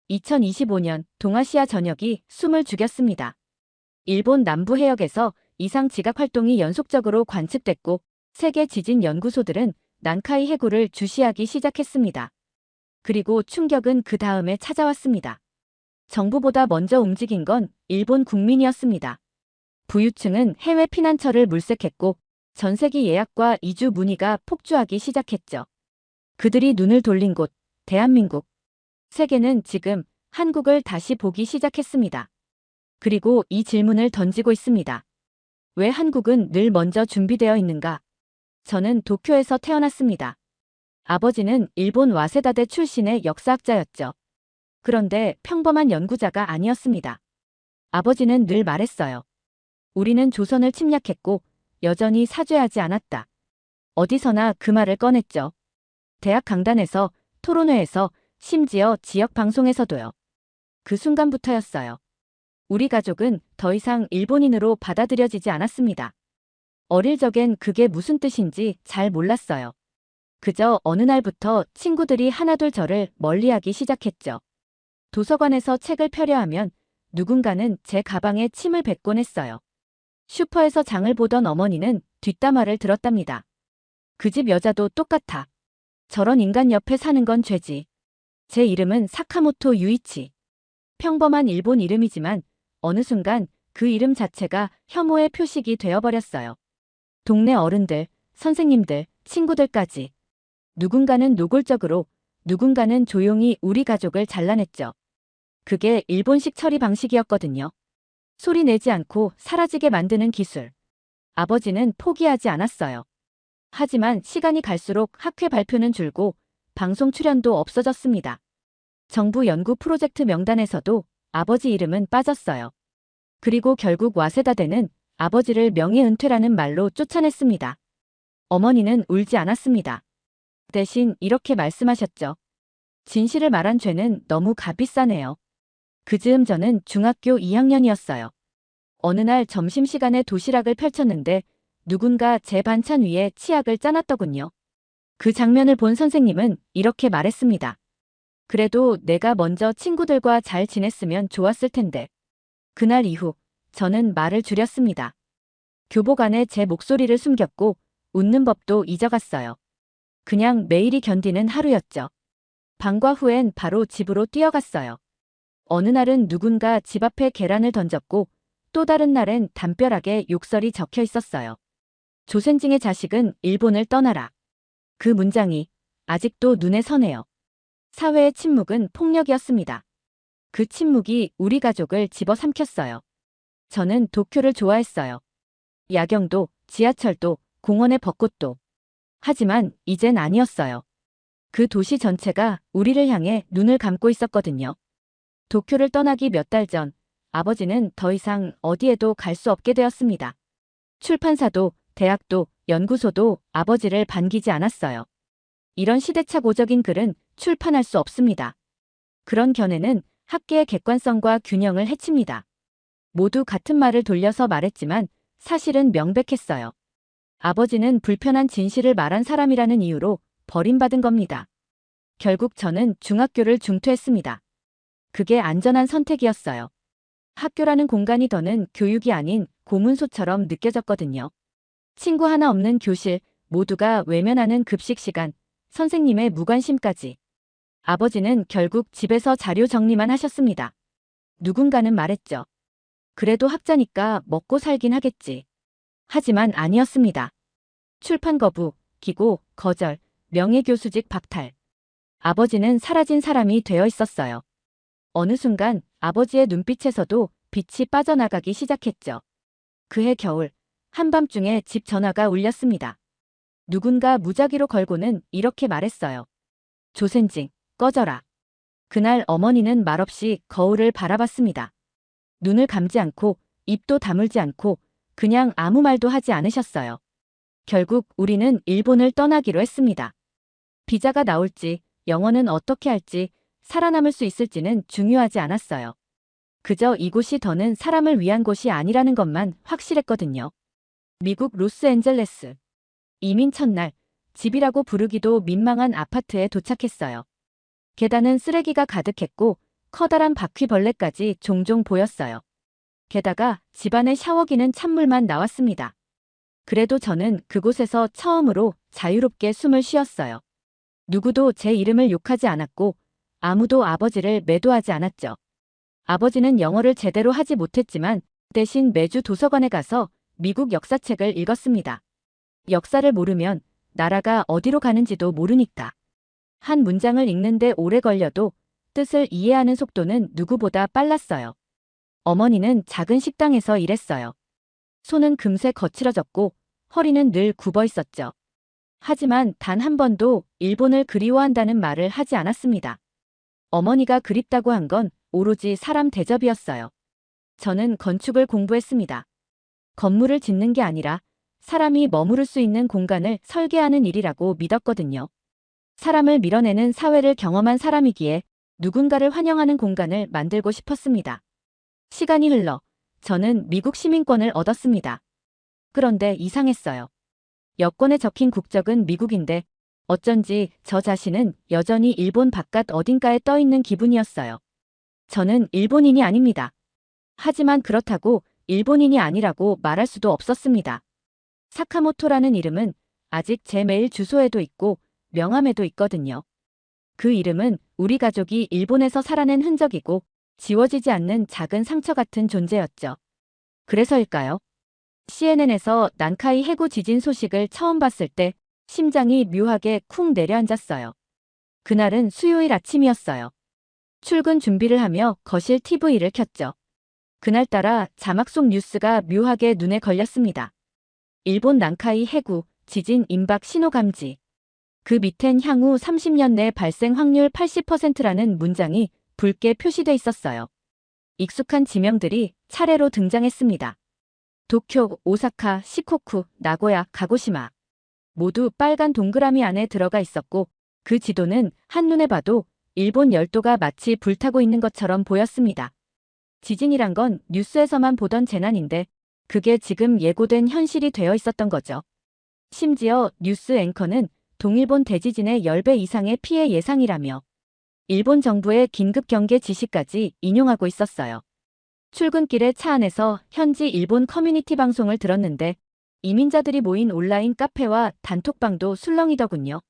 2025년 동아시아 전역이 숨을 죽였습니다. 일본 남부 해역에서 이상 지각 활동이 연속적으로 관측됐고 세계 지진 연구소들은 난카이 해구를 주시하기 시작했습니다. 그리고 충격은 그 다음에 찾아왔습니다. 정부보다 먼저 움직인 건 일본 국민이었습니다. 부유층은 해외 피난처를 물색했고 전세기 예약과 이주 문의가 폭주하기 시작했죠. 그들이 눈을 돌린 곳, 대한민국. 세계는 지금 한국을 다시 보기 시작했습니다. 그리고 이 질문을 던지고 있습니다. 왜 한국은 늘 먼저 준비되어 있는가? 저는 도쿄에서 태어났습니다. 아버지는 일본 와세다대 출신의 역사학자였죠. 그런데 평범한 연구자가 아니었습니다. 아버지는 늘 말했어요. 우리는 조선을 침략했고 여전히 사죄하지 않았다. 어디서나 그 말을 꺼냈죠. 대학 강단에서, 토론회에서, 심지어 지역 방송에서도요. 그 순간부터였어요. 우리 가족은 더 이상 일본인으로 받아들여지지 않았습니다. 어릴 적엔 그게 무슨 뜻인지 잘 몰랐어요. 그저 어느 날부터 친구들이 하나둘 저를 멀리하기 시작했죠. 도서관에서 책을 펴려 하면 누군가는 제 가방에 침을 뱉곤 했어요. 슈퍼에서 장을 보던 어머니는 뒷담화를 들었답니다. 그 집 여자도 똑같아. 저런 인간 옆에 사는 건 죄지. 제 이름은 사카모토 유이치. 평범한 일본 이름이지만 어느 순간 그 이름 자체가 혐오의 표식이 되어버렸어요. 동네 어른들, 선생님들, 친구들까지. 누군가는 노골적으로, 누군가는 조용히 우리 가족을 잘라냈죠. 그게 일본식 처리 방식이었거든요. 소리 내지 않고 사라지게 만드는 기술. 아버지는 포기하지 않았어요. 하지만 시간이 갈수록 학회 발표는 줄고 방송 출연도 없어졌습니다. 정부 연구 프로젝트 명단에서도 아버지 이름은 빠졌어요. 그리고 결국 와세다대는 아버지를 명예은퇴라는 말로 쫓아냈습니다. 어머니는 울지 않았습니다. 대신 이렇게 말씀하셨죠. 진실을 말한 죄는 너무 값비싸네요. 그 즈음 저는 중학교 2학년이었어요. 어느 날 점심시간에 도시락을 펼쳤는데 누군가 제 반찬 위에 치약을 짜놨더군요. 그 장면을 본 선생님은 이렇게 말했습니다. 그래도 내가 먼저 친구들과 잘 지냈으면 좋았을 텐데. 그날 이후 저는 말을 줄였습니다. 교복 안에 제 목소리를 숨겼고 웃는 법도 잊어갔어요. 그냥 매일이 견디는 하루였죠. 방과 후엔 바로 집으로 뛰어갔어요. 어느 날은 누군가 집 앞에 계란을 던졌고 또 다른 날엔 담벼락에 욕설이 적혀 있었어요. 조센징의 자식은 일본을 떠나라. 그 문장이 아직도 눈에 선해요. 사회의 침묵은 폭력이었습니다. 그 침묵이 우리 가족을 집어삼켰어요. 저는 도쿄를 좋아했어요. 야경도, 지하철도, 공원의 벚꽃도. 하지만 이젠 아니었어요. 그 도시 전체가 우리를 향해 눈을 감고 있었거든요. 도쿄를 떠나기 몇 달 전, 아버지는 더 이상 어디에도 갈 수 없게 되었습니다. 출판사도, 대학도, 연구소도 아버지를 반기지 않았어요. 이런 시대착오적인 글은 출판할 수 없습니다. 그런 견해는 학계의 객관성과 균형을 해칩니다. 모두 같은 말을 돌려서 말했지만 사실은 명백했어요. 아버지는 불편한 진실을 말한 사람이라는 이유로 버림받은 겁니다. 결국 저는 중학교를 중퇴했습니다. 그게 안전한 선택이었어요. 학교라는 공간이 더는 교육이 아닌 고문소처럼 느껴졌거든요. 친구 하나 없는 교실, 모두가 외면하는 급식 시간, 선생님의 무관심까지. 아버지는 결국 집에서 자료 정리만 하셨습니다. 누군가는 말했죠. 그래도 학자니까 먹고 살긴 하겠지. 하지만 아니었습니다. 출판 거부, 기고, 거절, 명예교수직 박탈. 아버지는 사라진 사람이 되어 있었어요. 어느 순간 아버지의 눈빛에서도 빛이 빠져나가기 시작했죠. 그해 겨울, 한밤중에 집 전화가 울렸습니다. 누군가 무작위로 걸고는 이렇게 말했어요. 조센징, 꺼져라. 그날 어머니는 말없이 거울을 바라봤습니다. 눈을 감지 않고 입도 다물지 않고 그냥 아무 말도 하지 않으셨어요. 결국 우리는 일본을 떠나기로 했습니다. 비자가 나올지, 영어는 어떻게 할지, 살아남을 수 있을지는 중요하지 않았어요. 그저 이곳이 더는 사람을 위한 곳이 아니라는 것만 확실했거든요. 미국 로스앤젤레스. 이민 첫날, 집이라고 부르기도 민망한 아파트에 도착했어요. 계단은 쓰레기가 가득했고 커다란 바퀴벌레까지 종종 보였어요. 게다가 집안의 샤워기는 찬물만 나왔습니다. 그래도 저는 그곳에서 처음으로 자유롭게 숨을 쉬었어요. 누구도 제 이름을 욕하지 않았고 아무도 아버지를 매도하지 않았죠. 아버지는 영어를 제대로 하지 못했지만 대신 매주 도서관에 가서 미국 역사책을 읽었습니다. 역사를 모르면 나라가 어디로 가는지도 모르니까. 한 문장을 읽는데 오래 걸려도 뜻을 이해하는 속도는 누구보다 빨랐어요. 어머니는 작은 식당에서 일했어요. 손은 금세 거칠어졌고 허리는 늘 굽어 있었죠. 하지만 단 한 번도 일본을 그리워한다는 말을 하지 않았습니다. 어머니가 그립다고 한 건 오로지 사람 대접이었어요. 저는 건축을 공부했습니다. 건물을 짓는 게 아니라 사람이 머무를 수 있는 공간을 설계하는 일이라고 믿었거든요. 사람을 밀어내는 사회를 경험한 사람이기에 누군가를 환영하는 공간을 만들고 싶었습니다. 시간이 흘러 저는 미국 시민권을 얻었습니다. 그런데 이상했어요. 여권에 적힌 국적은 미국인데 어쩐지 저 자신은 여전히 일본 바깥 어딘가에 떠 있는 기분이었어요. 저는 일본인이 아닙니다. 하지만 그렇다고 일본인이 아니라고 말할 수도 없었습니다. 사카모토라는 이름은 아직 제 메일 주소에도 있고 명함에도 있거든요. 그 이름은 우리 가족이 일본에서 살아낸 흔적이고 지워지지 않는 작은 상처 같은 존재였죠. 그래서일까요? CNN에서 난카이 해구 지진 소식을 처음 봤을 때 심장이 묘하게 쿵 내려앉았어요. 그날은 수요일 아침이었어요. 출근 준비를 하며 거실 TV를 켰죠. 그날따라 자막 속 뉴스가 묘하게 눈에 걸렸습니다. 일본 난카이 해구 지진 임박 신호 감지. 그 밑엔 향후 30년 내 발생 확률 80%라는 문장이 붉게 표시돼 있었어요. 익숙한 지명들이 차례로 등장했습니다. 도쿄, 오사카, 시코쿠, 나고야, 가고시마. 모두 빨간 동그라미 안에 들어가 있었고 그 지도는 한눈에 봐도 일본 열도가 마치 불타고 있는 것처럼 보였습니다. 지진이란 건 뉴스에서만 보던 재난인데 그게 지금 예고된 현실이 되어 있었던 거죠. 심지어 뉴스 앵커는 동일본 대지진의 10배 이상의 피해 예상이라며 일본 정부의 긴급 경계 지시까지 인용하고 있었어요. 출근길에 차 안에서 현지 일본 커뮤니티 방송을 들었는데 이민자들이 모인 온라인 카페와 단톡방도 술렁이더군요.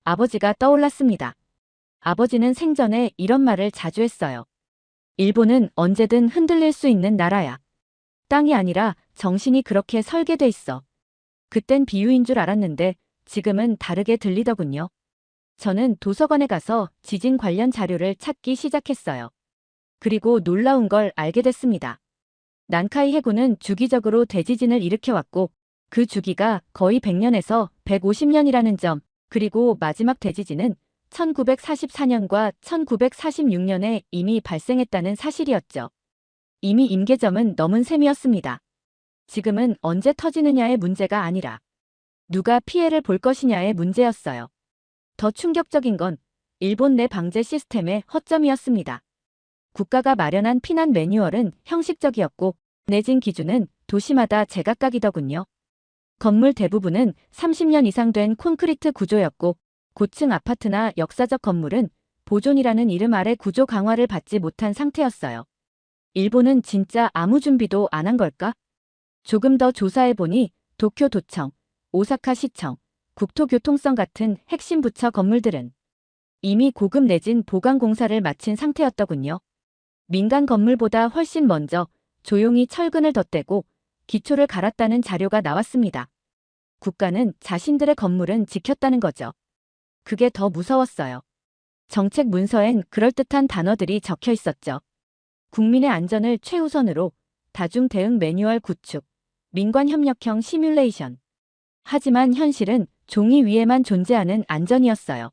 아버지가 떠올랐습니다. 아버지는 생전에 이런 말을 자주 했어요. 일본은 언제든 흔들릴 수 있는 나라야. 땅이 아니라 정신이 그렇게 설계돼 있어. 그땐 비유인 줄 알았는데 지금은 다르게 들리더군요. 저는 도서관에 가서 지진 관련 자료를 찾기 시작했어요. 그리고 놀라운 걸 알게 됐습니다. 난카이 해구는 주기적으로 대지진을 일으켜왔고 그 주기가 거의 100년에서 150년이라는 점, 그리고 마지막 대지진은 1944년과 1946년에 이미 발생했다는 사실이었죠. 이미 임계점은 넘은 셈이었습니다. 지금은 언제 터지느냐의 문제가 아니라 누가 피해를 볼 것이냐의 문제였어요. 더 충격적인 건 일본 내 방제 시스템의 허점이었습니다. 국가가 마련한 피난 매뉴얼은 형식적이었고 내진 기준은 도시마다 제각각이더군요. 건물 대부분은 30년 이상 된 콘크리트 구조였고 고층 아파트나 역사적 건물은 보존이라는 이름 아래 구조 강화를 받지 못한 상태였어요. 일본은 진짜 아무 준비도 안 한 걸까? 조금 더 조사해보니 도쿄도청, 오사카시청, 국토교통청 같은 핵심 부처 건물들은 이미 고급 내진 보강 공사를 마친 상태였더군요. 민간 건물보다 훨씬 먼저 조용히 철근을 덧대고 기초를 갈았다는 자료가 나왔습니다. 국가는 자신들의 건물은 지켰다는 거죠. 그게 더 무서웠어요. 정책 문서엔 그럴듯한 단어들이 적혀 있었죠. 국민의 안전을 최우선으로 다중 대응 매뉴얼 구축, 민관 협력형 시뮬레이션. 하지만 현실은 종이 위에만 존재하는 안전이었어요.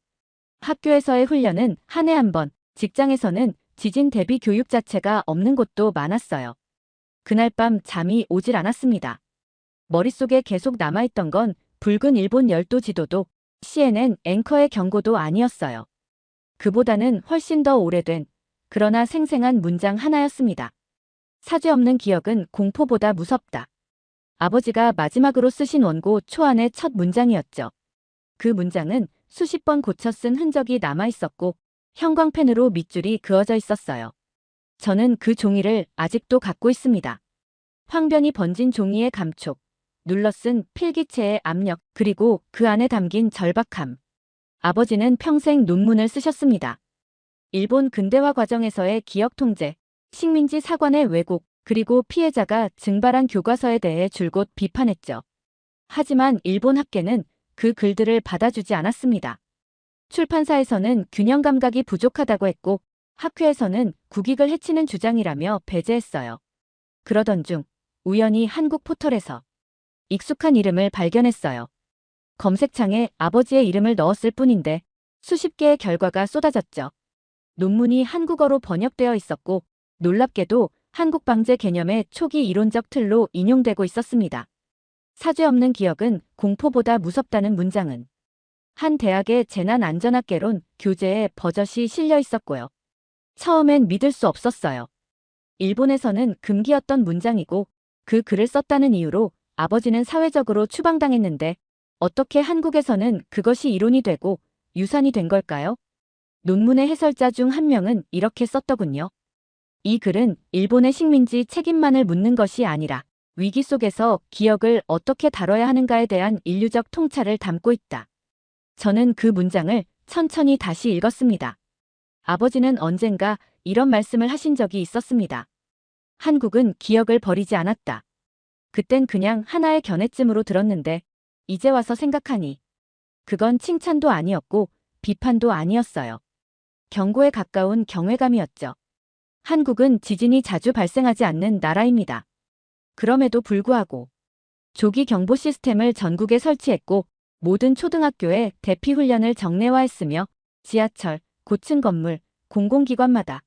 학교에서의 훈련은 한 해 한 번, 직장에서는 지진 대비 교육 자체가 없는 곳도 많았어요. 그날 밤 잠이 오질 않았습니다. 머릿속에 계속 남아있던 건 붉은 일본 열도 지도도 CNN 앵커의 경고도 아니었어요. 그보다는 훨씬 더 오래된, 그러나 생생한 문장 하나였습니다. 사죄 없는 기억은 공포보다 무섭다. 아버지가 마지막으로 쓰신 원고 초안의 첫 문장이었죠. 그 문장은 수십 번 고쳐 쓴 흔적이 남아있었고 형광펜으로 밑줄이 그어져 있었어요. 저는 그 종이를 아직도 갖고 있습니다. 황변이 번진 종이의 감촉, 눌러쓴 필기체의 압력, 그리고 그 안에 담긴 절박함. 아버지는 평생 논문을 쓰셨습니다. 일본 근대화 과정에서의 기억 통제, 식민지 사관의 왜곡, 그리고 피해자가 증발한 교과서에 대해 줄곧 비판했죠. 하지만 일본 학계는 그 글들을 받아주지 않았습니다. 출판사에서는 균형 감각이 부족하다고 했고, 학회에서는 국익을 해치는 주장이라며 배제했어요. 그러던 중 우연히 한국 포털에서 익숙한 이름을 발견했어요. 검색창에 아버지의 이름을 넣었을 뿐인데 수십 개의 결과가 쏟아졌죠. 논문이 한국어로 번역되어 있었고 놀랍게도 한국 방제 개념의 초기 이론적 틀로 인용되고 있었습니다. 사죄 없는 기억은 공포보다 무섭다는 문장은 한 대학의 재난안전학개론 교재에 버젓이 실려 있었고요. 처음엔 믿을 수 없었어요. 일본에서는 금기였던 문장이고 그 글을 썼다는 이유로 아버지는 사회적으로 추방당했는데 어떻게 한국에서는 그것이 이론이 되고 유산이 된 걸까요? 논문의 해설자 중 한 명은 이렇게 썼더군요. 이 글은 일본의 식민지 책임만을 묻는 것이 아니라 위기 속에서 기억을 어떻게 다뤄야 하는가에 대한 인류적 통찰을 담고 있다. 저는 그 문장을 천천히 다시 읽었습니다. 아버지는 언젠가 이런 말씀을 하신 적이 있었습니다. 한국은 기억을 버리지 않았다. 그땐 그냥 하나의 견해쯤으로 들었는데 이제 와서 생각하니 그건 칭찬도 아니었고 비판도 아니었어요. 경고에 가까운 경외감이었죠. 한국은 지진이 자주 발생하지 않는 나라입니다. 그럼에도 불구하고 조기 경보 시스템을 전국에 설치했고 모든 초등학교에 대피 훈련을 정례화했으며 지하철, 고층 건물, 공공기관마다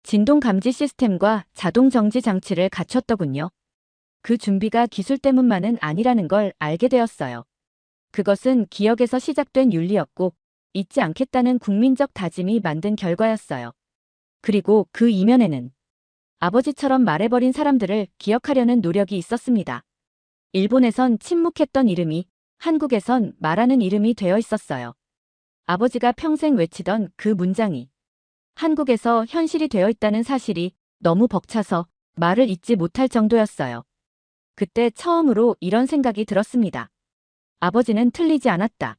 진동 감지 시스템과 자동 정지 장치를 갖췄더군요. 그 준비가 기술 때문만은 아니라는 걸 알게 되었어요. 그것은 기억에서 시작된 윤리였고 잊지 않겠다는 국민적 다짐이 만든 결과였어요. 그리고 그 이면에는 아버지처럼 말해버린 사람들을 기억하려는 노력이 있었습니다. 일본에선 침묵했던 이름이 한국에선 말하는 이름이 되어 있었어요. 아버지가 평생 외치던 그 문장이 한국에서 현실이 되어 있다는 사실이 너무 벅차서 말을 잇지 못할 정도였어요. 그때 처음으로 이런 생각이 들었습니다. 아버지는 틀리지 않았다.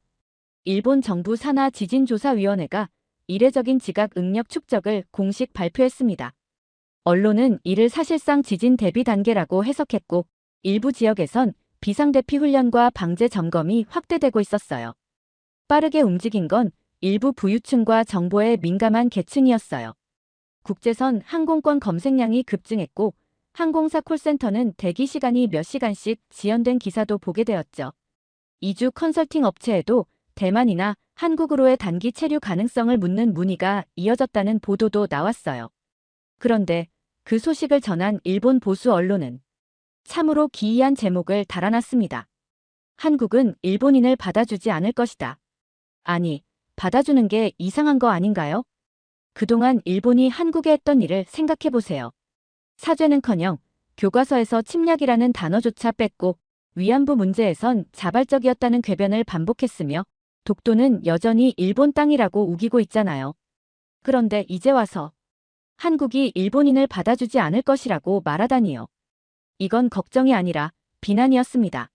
일본 정부 산하 지진조사위원회가 이례적인 지각 응력 축적을 공식 발표했습니다. 언론은 이를 사실상 지진 대비 단계라고 해석했고 일부 지역에선 비상대피 훈련과 방제 점검이 확대되고 있었어요. 빠르게 움직인 건 일부 부유층과 정보에 민감한 계층이었어요. 국제선 항공권 검색량이 급증했고 항공사 콜센터는 대기 시간이 몇 시간씩 지연된 기사도 보게 되었죠. 이주 컨설팅 업체에도 대만이나 한국으로의 단기 체류 가능성을 묻는 문의가 이어졌다는 보도도 나왔어요. 그런데 그 소식을 전한 일본 보수 언론은 참으로 기이한 제목을 달아놨습니다. 한국은 일본인을 받아주지 않을 것이다. 아니, 받아주는 게 이상한 거 아닌가요? 그동안 일본이 한국에 했던 일을 생각해보세요. 사죄는커녕 교과서에서 침략이라는 단어조차 뺐고 위안부 문제에선 자발적이었다는 궤변을 반복했으며 독도는 여전히 일본 땅이라고 우기고 있잖아요. 그런데 이제 와서 한국이 일본인을 받아주지 않을 것이라고 말하다니요. 이건 걱정이 아니라 비난이었습니다.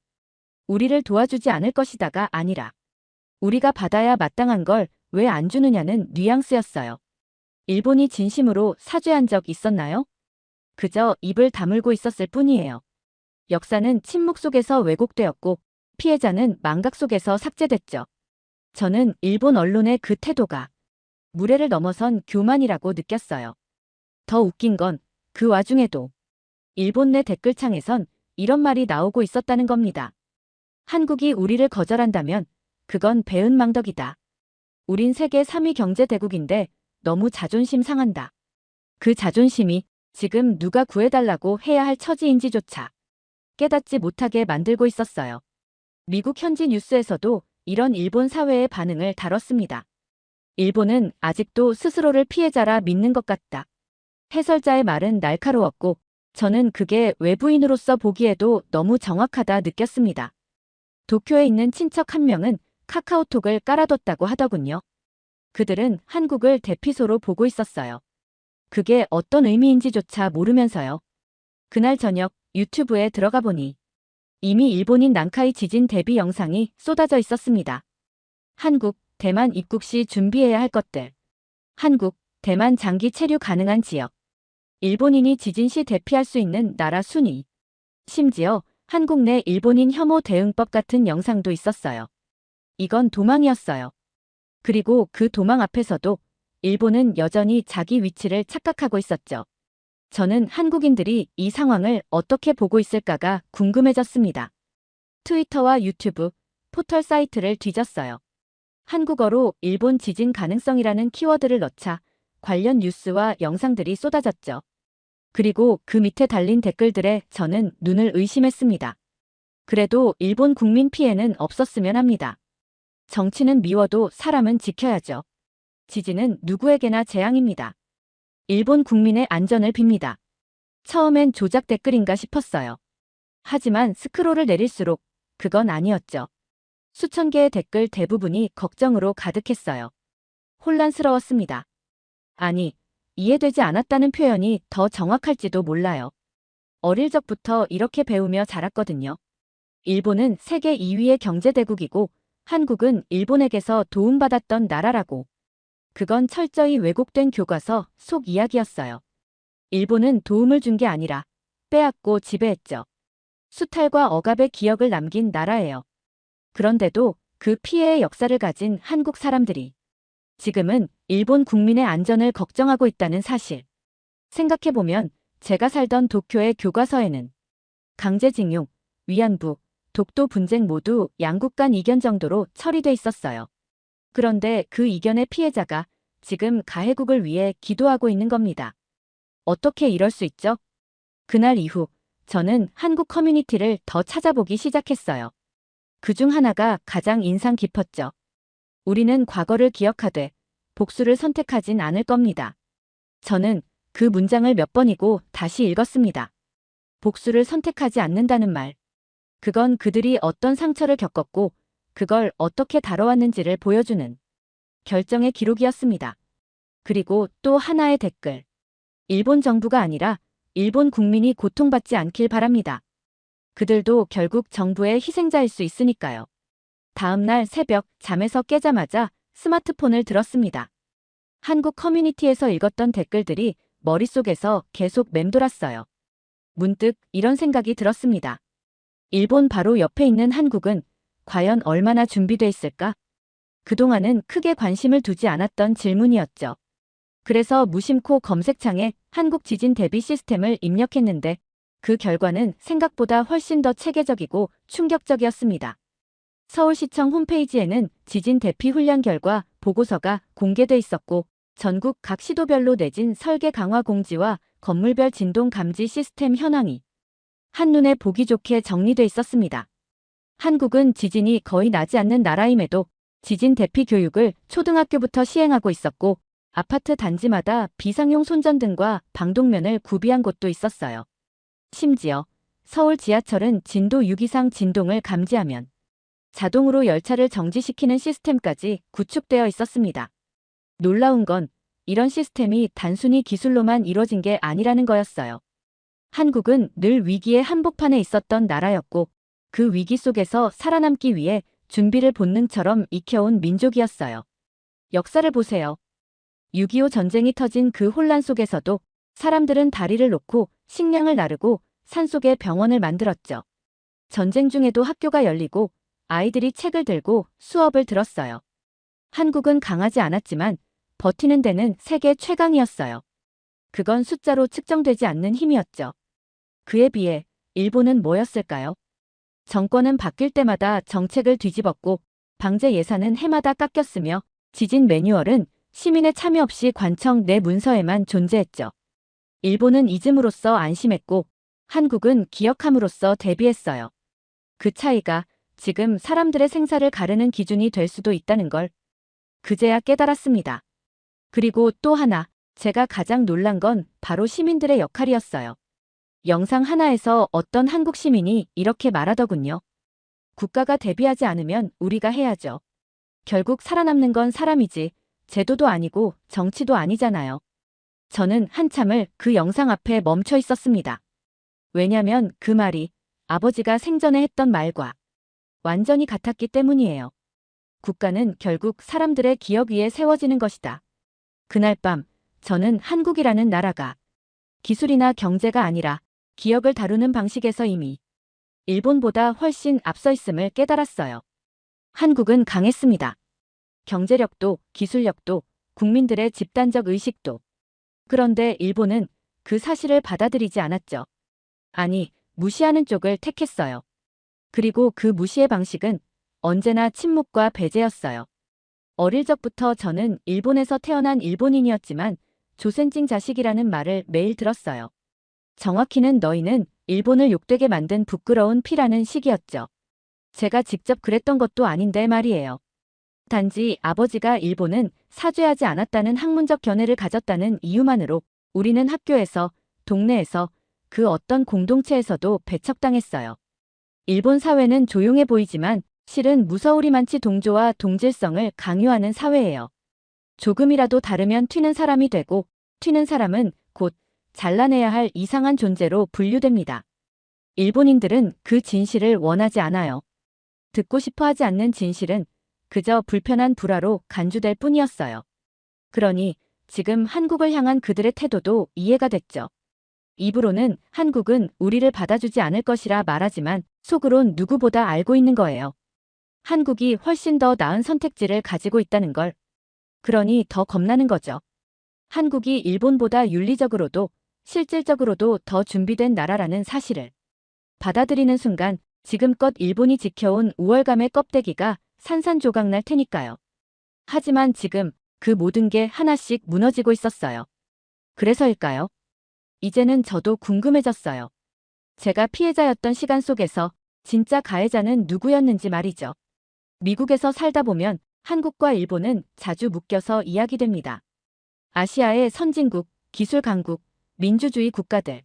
우리를 도와주지 않을 것이다가 아니라 우리가 받아야 마땅한 걸 왜 안 주느냐는 뉘앙스였어요. 일본이 진심으로 사죄한 적 있었나요? 그저 입을 다물고 있었을 뿐이에요. 역사는 침묵 속에서 왜곡되었고 피해자는 망각 속에서 삭제됐죠. 저는 일본 언론의 그 태도가 무례를 넘어선 교만이라고 느꼈어요. 더 웃긴 건 그 와중에도 일본 내 댓글창에선 이런 말이 나오고 있었다는 겁니다. 한국이 우리를 거절한다면 그건 배은망덕이다. 우린 세계 3위 경제대국인데 너무 자존심 상한다. 그 자존심이 지금 누가 구해달라고 해야 할 처지인지조차 깨닫지 못하게 만들고 있었어요. 미국 현지 뉴스에서도 이런 일본 사회의 반응을 다뤘습니다. 일본은 아직도 스스로를 피해자라 믿는 것 같다. 해설자의 말은 날카로웠고 저는 그게 외부인으로서 보기에도 너무 정확하다 느꼈습니다. 도쿄에 있는 친척 한 명은 카카오톡을 깔아뒀다고 하더군요. 그들은 한국을 대피소로 보고 있었어요. 그게 어떤 의미인지조차 모르면서요. 그날 저녁 유튜브에 들어가 보니 이미 일본인 난카이 지진 대비 영상이 쏟아져 있었습니다. 한국, 대만 입국 시 준비해야 할 것들. 한국, 대만 장기 체류 가능한 지역. 일본인이 지진 시 대피할 수 있는 나라 순위. 심지어 한국 내 일본인 혐오 대응법 같은 영상도 있었어요. 이건 도망이었어요. 그리고 그 도망 앞에서도 일본은 여전히 자기 위치를 착각하고 있었죠. 저는 한국인들이 이 상황을 어떻게 보고 있을까가 궁금해졌습니다. 트위터와 유튜브, 포털 사이트를 뒤졌어요. 한국어로 일본 지진 가능성이라는 키워드를 넣자 관련 뉴스와 영상들이 쏟아졌죠. 그리고 그 밑에 달린 댓글들에 저는 눈을 의심했습니다. 그래도 일본 국민 피해는 없었으면 합니다. 정치는 미워도 사람은 지켜야죠. 지진은 누구에게나 재앙입니다. 일본 국민의 안전을 빕니다. 처음엔 조작 댓글인가 싶었어요. 하지만 스크롤을 내릴수록 그건 아니었죠. 수천 개의 댓글 대부분이 걱정으로 가득했어요. 혼란스러웠습니다. 아니, 이해되지 않았다는 표현이 더 정확할지도 몰라요. 어릴 적부터 이렇게 배우며 자랐거든요. 일본은 세계 2위의 경제대국이고 한국은 일본에게서 도움받았던 나라라고. 그건 철저히 왜곡된 교과서 속 이야기였어요. 일본은 도움을 준 게 아니라 빼앗고 지배했죠. 수탈과 억압의 기억을 남긴 나라예요. 그런데도 그 피해의 역사를 가진 한국 사람들이 지금은 일본 국민의 안전을 걱정하고 있다는 사실. 생각해보면 제가 살던 도쿄의 교과서에는 강제징용, 위안부, 독도 분쟁 모두 양국 간 이견 정도로 처리돼 있었어요. 그런데 그 이견의 피해자가 지금 가해국을 위해 기도하고 있는 겁니다. 어떻게 이럴 수 있죠? 그날 이후 저는 한국 커뮤니티를 더 찾아보기 시작했어요. 그중 하나가 가장 인상 깊었죠. 우리는 과거를 기억하되 복수를 선택하진 않을 겁니다. 저는 그 문장을 몇 번이고 다시 읽었습니다. 복수를 선택하지 않는다는 말. 그건 그들이 어떤 상처를 겪었고 그걸 어떻게 다뤄왔는지를 보여주는 결정의 기록이었습니다. 그리고 또 하나의 댓글. 일본 정부가 아니라 일본 국민이 고통받지 않길 바랍니다. 그들도 결국 정부의 희생자일 수 있으니까요. 다음 날 새벽 잠에서 깨자마자 스마트폰을 들었습니다. 한국 커뮤니티에서 읽었던 댓글들이 머릿속에서 계속 맴돌았어요. 문득 이런 생각이 들었습니다. 일본 바로 옆에 있는 한국은 과연 얼마나 준비돼 있을까? 그동안은 크게 관심을 두지 않았던 질문이었죠. 그래서 무심코 검색창에 한국 지진 대비 시스템을 입력했는데 그 결과는 생각보다 훨씬 더 체계적이고 충격적이었습니다. 서울시청 홈페이지에는 지진 대피 훈련 결과 보고서가 공개돼 있었고 전국 각 시도별로 내진 설계 강화 공지와 건물별 진동 감지 시스템 현황이 한눈에 보기 좋게 정리돼 있었습니다. 한국은 지진이 거의 나지 않는 나라임에도 지진 대피 교육을 초등학교부터 시행하고 있었고 아파트 단지마다 비상용 손전등과 방독면을 구비한 곳도 있었어요. 심지어 서울 지하철은 진도 6 이상 진동을 감지하면 자동으로 열차를 정지시키는 시스템까지 구축되어 있었습니다. 놀라운 건 이런 시스템이 단순히 기술로만 이뤄진 게 아니라는 거였어요. 한국은 늘 위기의 한복판에 있었던 나라였고 그 위기 속에서 살아남기 위해 준비를 본능처럼 익혀온 민족이었어요. 역사를 보세요. 6.25 전쟁이 터진 그 혼란 속에서도 사람들은 다리를 놓고 식량을 나르고 산속에 병원을 만들었죠. 전쟁 중에도 학교가 열리고 아이들이 책을 들고 수업을 들었어요. 한국은 강하지 않았지만 버티는 데는 세계 최강이었어요. 그건 숫자로 측정되지 않는 힘이었죠. 그에 비해 일본은 뭐였을까요? 정권은 바뀔 때마다 정책을 뒤집었고 방제 예산은 해마다 깎였으며 지진 매뉴얼은 시민의 참여 없이 관청 내 문서에만 존재했죠. 일본은 잊음으로써 안심했고 한국은 기억함으로써 대비했어요. 그 차이가 지금 사람들의 생사를 가르는 기준이 될 수도 있다는 걸 그제야 깨달았습니다. 그리고 또 하나, 제가 가장 놀란 건 바로 시민들의 역할이었어요. 영상 하나에서 어떤 한국 시민이 이렇게 말하더군요. 국가가 대비하지 않으면 우리가 해야죠. 결국 살아남는 건 사람이지 제도도 아니고 정치도 아니잖아요. 저는 한참을 그 영상 앞에 멈춰 있었습니다. 왜냐면 그 말이 아버지가 생전에 했던 말과 완전히 같았기 때문이에요. 국가는 결국 사람들의 기억 위에 세워지는 것이다. 그날 밤 저는 한국이라는 나라가 기술이나 경제가 아니라 기억을 다루는 방식에서 이미 일본보다 훨씬 앞서 있음을 깨달았어요. 한국은 강했습니다. 경제력도 기술력도 국민들의 집단적 의식도. 그런데 일본은 그 사실을 받아들이지 않았죠. 아니, 무시하는 쪽을 택했어요. 그리고 그 무시의 방식은 언제나 침묵과 배제였어요. 어릴 적부터 저는 일본에서 태어난 일본인이었지만 조센징 자식이라는 말을 매일 들었어요. 정확히는 너희는 일본을 욕되게 만든 부끄러운 피라는 식이었죠. 제가 직접 그랬던 것도 아닌데 말이에요. 단지 아버지가 일본은 사죄하지 않았다는 학문적 견해를 가졌다는 이유만으로 우리는 학교에서, 동네에서, 그 어떤 공동체에서도 배척당했어요. 일본 사회는 조용해 보이지만 실은 무서우리만치 동조와 동질성을 강요하는 사회예요. 조금이라도 다르면 튀는 사람이 되고 튀는 사람은 곧 잘라내야 할 이상한 존재로 분류됩니다. 일본인들은 그 진실을 원하지 않아요. 듣고 싶어 하지 않는 진실은 그저 불편한 불화로 간주될 뿐이었어요. 그러니 지금 한국을 향한 그들의 태도도 이해가 됐죠. 입으로는 한국은 우리를 받아주지 않을 것이라 말하지만 속으론 누구보다 알고 있는 거예요. 한국이 훨씬 더 나은 선택지를 가지고 있다는 걸. 그러니 더 겁나는 거죠. 한국이 일본보다 윤리적으로도 실질적으로도 더 준비된 나라라는 사실을 받아들이는 순간 지금껏 일본이 지켜온 우월감의 껍데기가 산산조각 날 테니까요. 하지만 지금 그 모든 게 하나씩 무너지고 있었어요. 그래서일까요? 이제는 저도 궁금해졌어요. 제가 피해자였던 시간 속에서 진짜 가해자는 누구였는지 말이죠. 미국에서 살다 보면 한국과 일본은 자주 묶여서 이야기됩니다. 아시아의 선진국, 기술 강국, 민주주의 국가들.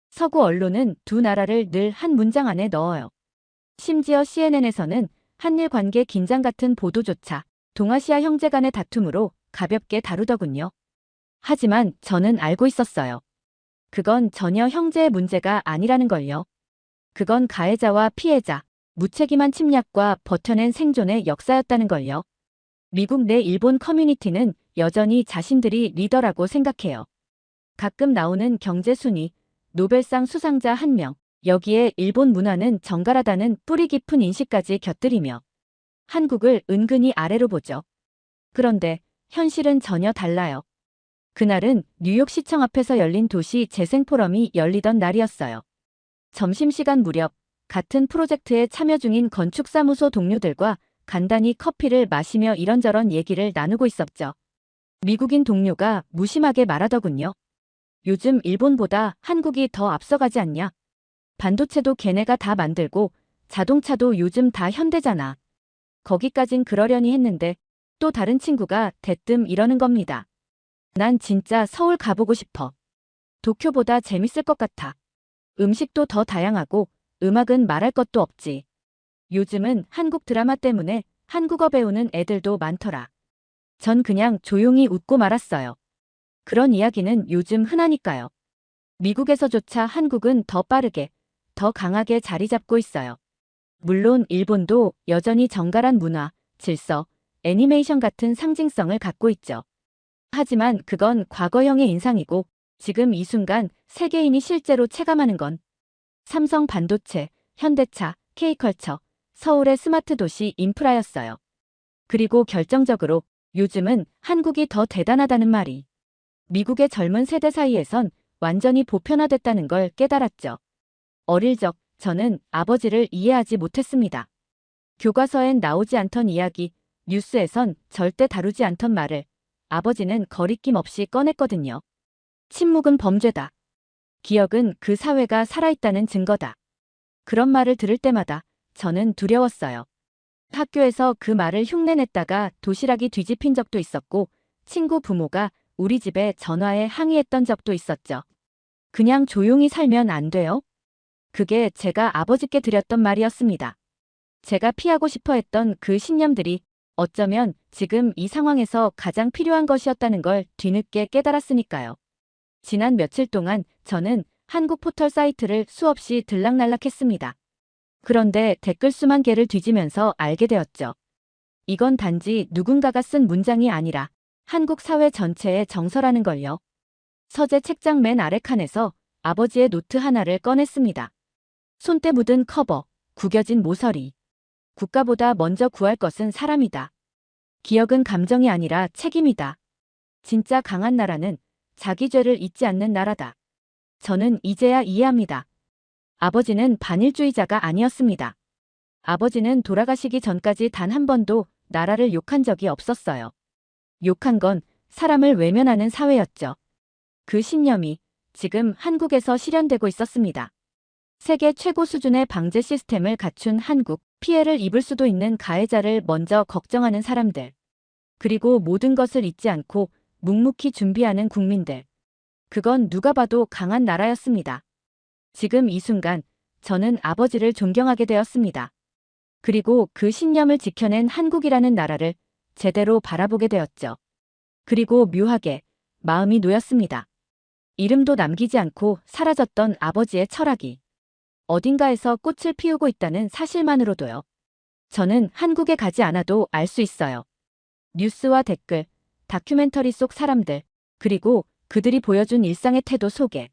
서구 언론은 두 나라를 늘 한 문장 안에 넣어요. 심지어 CNN에서는 한일 관계 긴장 같은 보도조차 동아시아 형제 간의 다툼으로 가볍게 다루더군요. 하지만 저는 알고 있었어요. 그건 전혀 형제의 문제가 아니라는 걸요. 그건 가해자와 피해자, 무책임한 침략과 버텨낸 생존의 역사였다는 걸요. 미국 내 일본 커뮤니티는 여전히 자신들이 리더라고 생각해요. 가끔 나오는 경제 순위, 노벨상 수상자 1명, 여기에 일본 문화는 정갈하다는 뿌리 깊은 인식까지 곁들이며 한국을 은근히 아래로 보죠. 그런데 현실은 전혀 달라요. 그날은 뉴욕시청 앞에서 열린 도시 재생 포럼이 열리던 날이었어요. 점심시간 무렵 같은 프로젝트에 참여 중인 건축사무소 동료들과 간단히 커피를 마시며 이런저런 얘기를 나누고 있었죠. 미국인 동료가 무심하게 말하더군요. 요즘 일본보다 한국이 더 앞서가지 않냐? 반도체도 걔네가 다 만들고 자동차도 요즘 다 현대잖아. 거기까진 그러려니 했는데 또 다른 친구가 대뜸 이러는 겁니다. 난 진짜 서울 가보고 싶어. 도쿄보다 재밌을 것 같아. 음식도 더 다양하고 음악은 말할 것도 없지. 요즘은 한국 드라마 때문에 한국어 배우는 애들도 많더라. 전 그냥 조용히 웃고 말았어요. 그런 이야기는 요즘 흔하니까요. 미국에서조차 한국은 더 빠르게, 더 강하게 자리 잡고 있어요. 물론 일본도 여전히 정갈한 문화, 질서, 애니메이션 같은 상징성을 갖고 있죠. 하지만 그건 과거형의 인상이고 지금 이 순간 세계인이 실제로 체감하는 건 삼성 반도체, 현대차, K컬처, 서울의 스마트 도시 인프라였어요. 그리고 결정적으로 요즘은 한국이 더 대단하다는 말이 미국의 젊은 세대 사이에선 완전히 보편화됐다는 걸 깨달았죠. 어릴 적 저는 아버지를 이해하지 못했습니다. 교과서엔 나오지 않던 이야기, 뉴스에선 절대 다루지 않던 말을 아버지는 거리낌 없이 꺼냈거든요. 침묵은 범죄다. 기억은 그 사회가 살아있다는 증거다. 그런 말을 들을 때마다 저는 두려웠어요. 학교에서 그 말을 흉내냈다가 도시락이 뒤집힌 적도 있었고 친구 부모가 우리 집에 전화해 항의했던 적도 있었죠. 그냥 조용히 살면 안 돼요? 그게 제가 아버지께 드렸던 말이었습니다. 제가 피하고 싶어 했던 그 신념들이 어쩌면 지금 이 상황에서 가장 필요한 것이었다는 걸 뒤늦게 깨달았으니까요. 지난 며칠 동안 저는 한국 포털 사이트를 수없이 들락날락했습니다. 그런데 댓글 수만 개를 뒤지면서 알게 되었죠. 이건 단지 누군가가 쓴 문장이 아니라 한국 사회 전체의 정서라는 걸요. 서재 책장 맨 아래 칸에서 아버지의 노트 하나를 꺼냈습니다. 손때 묻은 커버, 구겨진 모서리. 국가보다 먼저 구할 것은 사람이다. 기억은 감정이 아니라 책임이다. 진짜 강한 나라는 자기 죄를 잊지 않는 나라다. 저는 이제야 이해합니다. 아버지는 반일주의자가 아니었습니다. 아버지는 돌아가시기 전까지 단 한 번도 나라를 욕한 적이 없었어요. 욕한 건 사람을 외면하는 사회였죠. 그 신념이 지금 한국에서 실현되고 있었습니다. 세계 최고 수준의 방제 시스템을 갖춘 한국, 피해를 입을 수도 있는 가해자를 먼저 걱정하는 사람들. 그리고 모든 것을 잊지 않고 묵묵히 준비하는 국민들. 그건 누가 봐도 강한 나라였습니다. 지금 이 순간 저는 아버지를 존경하게 되었습니다. 그리고 그 신념을 지켜낸 한국이라는 나라를 제대로 바라보게 되었죠. 그리고 묘하게 마음이 놓였습니다. 이름도 남기지 않고 사라졌던 아버지의 철학이 어딘가에서 꽃을 피우고 있다는 사실만으로도요. 저는 한국에 가지 않아도 알 수 있어요. 뉴스와 댓글, 다큐멘터리 속 사람들, 그리고 그들이 보여준 일상의 태도 속에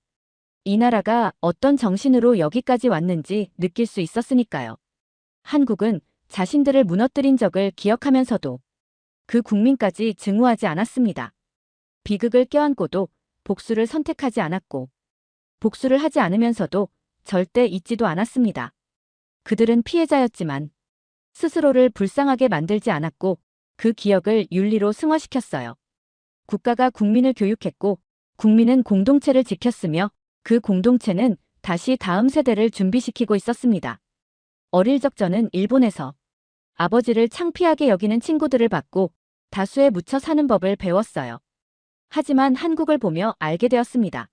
이 나라가 어떤 정신으로 여기까지 왔는지 느낄 수 있었으니까요. 한국은 자신들을 무너뜨린 적을 기억하면서도 그 국민까지 증오하지 않았습니다. 비극을 껴안고도 복수를 선택하지 않았고 복수를 하지 않으면서도 절대 잊지도 않았습니다. 그들은 피해자였지만 스스로를 불쌍하게 만들지 않았고 그 기억을 윤리로 승화시켰어요. 국가가 국민을 교육했고 국민은 공동체를 지켰으며 그 공동체는 다시 다음 세대를 준비시키고 있었습니다. 어릴 적 저는 일본에서 아버지를 창피하게 여기는 친구들을 봤고 다수에 묻혀 사는 법을 배웠어요. 하지만 한국을 보며 알게 되었습니다.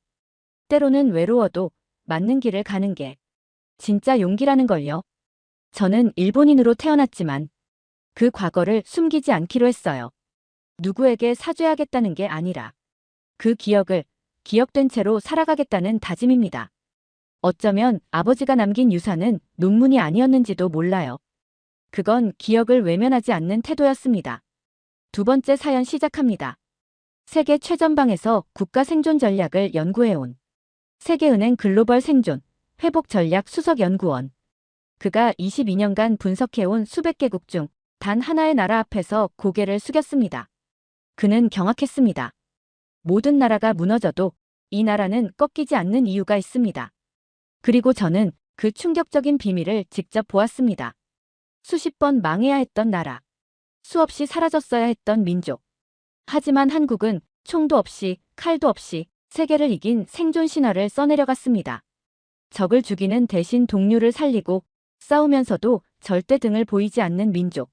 때로는 외로워도 맞는 길을 가는 게 진짜 용기라는 걸요. 저는 일본인으로 태어났지만 그 과거를 숨기지 않기로 했어요. 누구에게 사죄하겠다는 게 아니라 그 기억을 기억된 채로 살아가겠다는 다짐입니다. 어쩌면 아버지가 남긴 유산은 논문이 아니었는지도 몰라요. 그건 기억을 외면하지 않는 태도였습니다. 두 번째 사연 시작합니다. 세계 최전방에서 국가 생존 전략을 연구해온 세계은행 글로벌 생존 회복 전략 수석 연구원. 그가 22년간 분석해온 수백 개국 중 단 하나의 나라 앞에서 고개를 숙였습니다. 그는 경악했습니다. 모든 나라가 무너져도 이 나라는 꺾이지 않는 이유가 있습니다. 그리고 저는 그 충격적인 비밀을 직접 보았습니다. 수십 번 망해야 했던 나라, 수없이 사라졌어야 했던 민족. 하지만 한국은 총도 없이 칼도 없이 세계를 이긴 생존 신화를 써내려갔습니다. 적을 죽이는 대신 동료를 살리고 싸우면서도 절대 등을 보이지 않는 민족.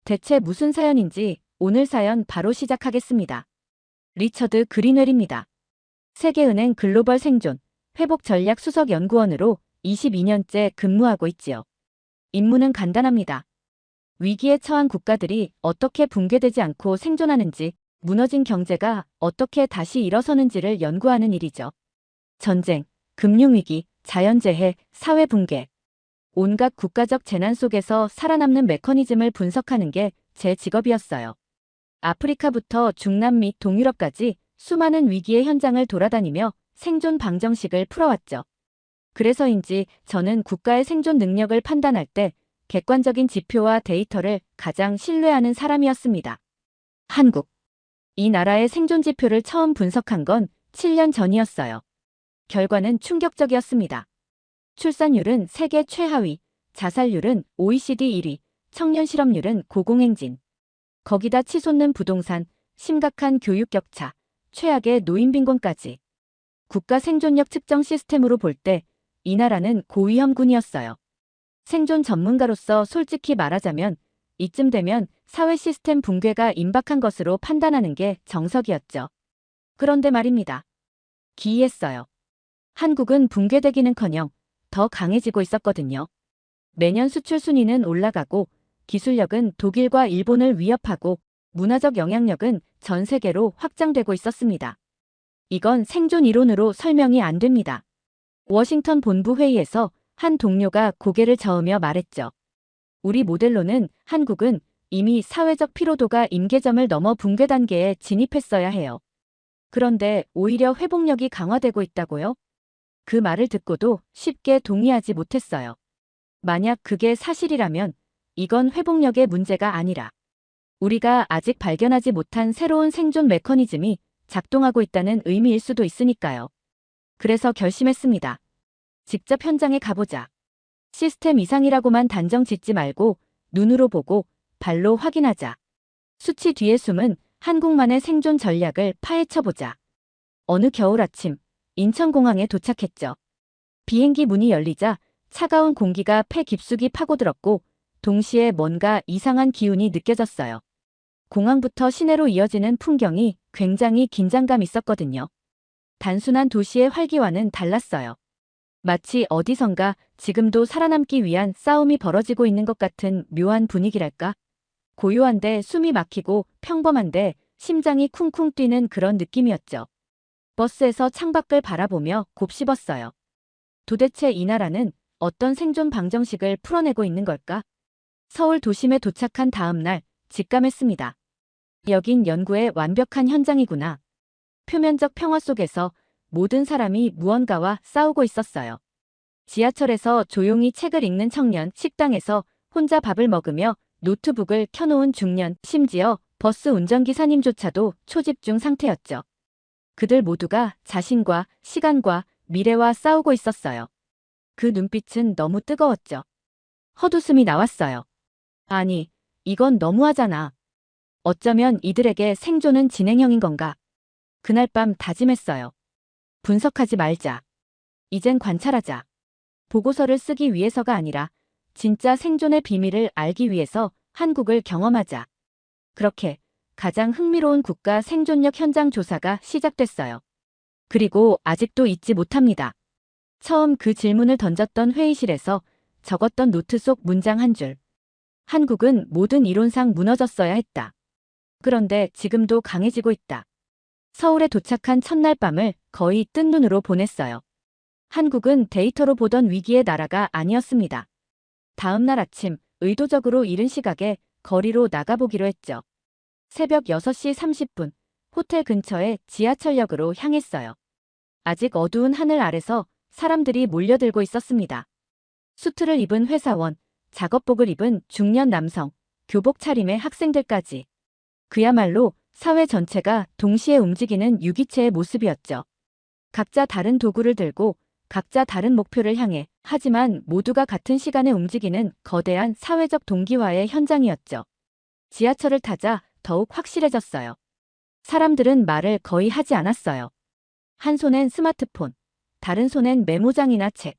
대체 무슨 사연인지 오늘 사연 바로 시작하겠습니다. 리처드 그린웰입니다. 세계은행 글로벌 생존 회복 전략 수석 연구원으로 22년째 근무하고 있지요. 임무는 간단합니다. 위기에 처한 국가들이 어떻게 붕괴되지 않고 생존하는지, 무너진 경제가 어떻게 다시 일어서는지를 연구하는 일이죠. 전쟁, 금융위기, 자연재해, 사회붕괴. 온갖 국가적 재난 속에서 살아남는 메커니즘을 분석하는 게 제 직업이었어요. 아프리카부터 중남 및 동유럽까지 수많은 위기의 현장을 돌아다니며 생존 방정식을 풀어왔죠. 그래서인지 저는 국가의 생존 능력을 판단할 때 객관적인 지표와 데이터를 가장 신뢰하는 사람이었습니다. 한국. 이 나라의 생존 지표를 처음 분석한 건 7년 전이었어요. 결과는 충격적이었습니다. 출산율은 세계 최하위, 자살률은 OECD 1위, 청년 실업률은 고공행진. 거기다 치솟는 부동산, 심각한 교육 격차, 최악의 노인 빈곤까지. 국가 생존력 측정 시스템으로 볼 때 이 나라는 고위험군이었어요. 생존 전문가로서 솔직히 말하자면 이쯤 되면 사회 시스템 붕괴가 임박한 것으로 판단하는 게 정석이었죠. 그런데 말입니다. 기이했어요. 한국은 붕괴되기는커녕 더 강해지고 있었거든요. 매년 수출 순위는 올라가고 기술력은 독일과 일본을 위협하고 문화적 영향력은 전 세계로 확장되고 있었습니다. 이건 생존 이론으로 설명이 안 됩니다. 워싱턴 본부 회의에서 한 동료가 고개를 저으며 말했죠. 우리 모델로는 한국은 이미 사회적 피로도가 임계점을 넘어 붕괴 단계에 진입했어야 해요. 그런데 오히려 회복력이 강화되고 있다고요? 그 말을 듣고도 쉽게 동의하지 못했어요. 만약 그게 사실이라면 이건 회복력의 문제가 아니라 우리가 아직 발견하지 못한 새로운 생존 메커니즘이 작동하고 있다는 의미일 수도 있으니까요. 그래서 결심했습니다. 직접 현장에 가보자. 시스템 이상이라고만 단정 짓지 말고 눈으로 보고 발로 확인하자. 수치 뒤에 숨은 한국만의 생존 전략을 파헤쳐보자. 어느 겨울 아침 인천공항에 도착했죠. 비행기 문이 열리자 차가운 공기가 폐 깊숙이 파고들었고 동시에 뭔가 이상한 기운이 느껴졌어요. 공항부터 시내로 이어지는 풍경이 굉장히 긴장감 있었거든요. 단순한 도시의 활기와는 달랐어요. 마치 어디선가 지금도 살아남기 위한 싸움이 벌어지고 있는 것 같은 묘한 분위기랄까? 고요한데 숨이 막히고 평범한데 심장이 쿵쿵 뛰는 그런 느낌이었죠. 버스에서 창밖을 바라보며 곱씹었어요. 도대체 이 나라는 어떤 생존 방정식을 풀어내고 있는 걸까? 서울 도심에 도착한 다음 날 직감했습니다. 여긴 연구의 완벽한 현장이구나. 표면적 평화 속에서 모든 사람이 무언가와 싸우고 있었어요. 지하철에서 조용히 책을 읽는 청년, 식당에서 혼자 밥을 먹으며 노트북을 켜놓은 중년, 심지어 버스 운전기사님조차도 초집중 상태였죠. 그들 모두가 자신과 시간과 미래와 싸우고 있었어요. 그 눈빛은 너무 뜨거웠죠. 헛웃음이 나왔어요. 아니, 이건 너무하잖아. 어쩌면 이들에게 생존은 진행형인 건가? 그날 밤 다짐했어요. 분석하지 말자. 이젠 관찰하자. 보고서를 쓰기 위해서가 아니라 진짜 생존의 비밀을 알기 위해서 한국을 경험하자. 그렇게 가장 흥미로운 국가 생존력 현장 조사가 시작됐어요. 그리고 아직도 잊지 못합니다. 처음 그 질문을 던졌던 회의실에서 적었던 노트 속 문장 한 줄. 한국은 모든 이론상 무너졌어야 했다. 그런데 지금도 강해지고 있다. 서울에 도착한 첫날 밤을 거의 뜬 눈으로 보냈어요. 한국은 데이터로 보던 위기의 나라가 아니었습니다. 다음 날 아침 의도적으로 이른 시각에 거리로 나가보기로 했죠. 새벽 6시 30분 호텔 근처의 지하철역으로 향했어요. 아직 어두운 하늘 아래서 사람들이 몰려들고 있었습니다. 수트를 입은 회사원, 작업복을 입은 중년 남성, 교복 차림의 학생들까지. 그야말로 사회 전체가 동시에 움직이는 유기체의 모습이었죠. 각자 다른 도구를 들고 각자 다른 목표를 향해 하지만 모두가 같은 시간에 움직이는 거대한 사회적 동기화의 현장이었죠. 지하철을 타자 더욱 확실해졌어요. 사람들은 말을 거의 하지 않았어요. 한 손엔 스마트폰, 다른 손엔 메모장이나 책.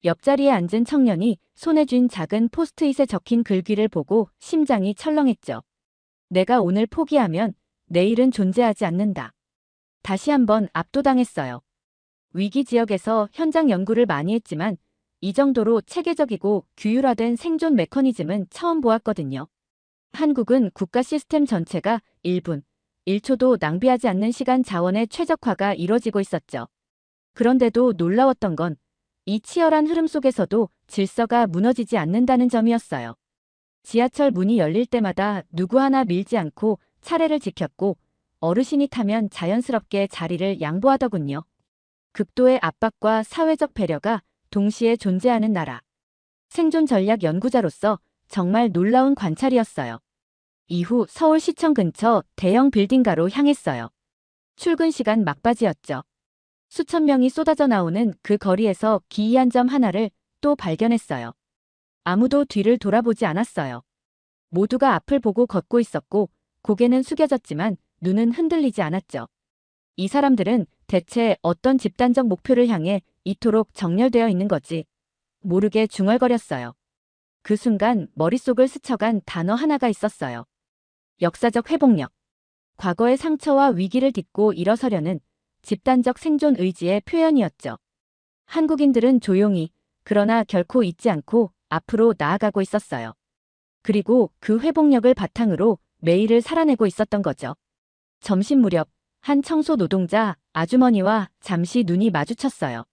옆자리에 앉은 청년이 손에 쥔 작은 포스트잇에 적힌 글귀를 보고 심장이 철렁했죠. 내가 오늘 포기하면 내일은 존재하지 않는다. 다시 한번 압도당했어요. 위기 지역에서 현장 연구를 많이 했지만 이 정도로 체계적이고 규율화된 생존 메커니즘은 처음 보았거든요. 한국은 국가 시스템 전체가 1분, 1초도 낭비하지 않는 시간 자원의 최적화가 이뤄지고 있었죠. 그런데도 놀라웠던 건 이 치열한 흐름 속에서도 질서가 무너지지 않는다는 점이었어요. 지하철 문이 열릴 때마다 누구 하나 밀지 않고 차례를 지켰고 어르신이 타면 자연스럽게 자리를 양보하더군요. 극도의 압박과 사회적 배려가 동시에 존재하는 나라. 생존 전략 연구자로서 정말 놀라운 관찰이었어요. 이후 서울시청 근처 대형 빌딩가로 향했어요. 출근 시간 막바지였죠. 수천 명이 쏟아져 나오는 그 거리에서 기이한 점 하나를 또 발견했어요. 아무도 뒤를 돌아보지 않았어요. 모두가 앞을 보고 걷고 있었고 고개는 숙여졌지만 눈은 흔들리지 않았죠. 이 사람들은 대체 어떤 집단적 목표를 향해 이토록 정렬되어 있는 거지? 모르게 중얼거렸어요. 그 순간 머릿속을 스쳐간 단어 하나가 있었어요. 역사적 회복력. 과거의 상처와 위기를 딛고 일어서려는 집단적 생존 의지의 표현이었죠. 한국인들은 조용히 그러나 결코 잊지 않고 앞으로 나아가고 있었어요. 그리고 그 회복력을 바탕으로 매일을 살아내고 있었던 거죠. 점심 무렵 한 청소 노동자 아주머니와 잠시 눈이 마주쳤어요.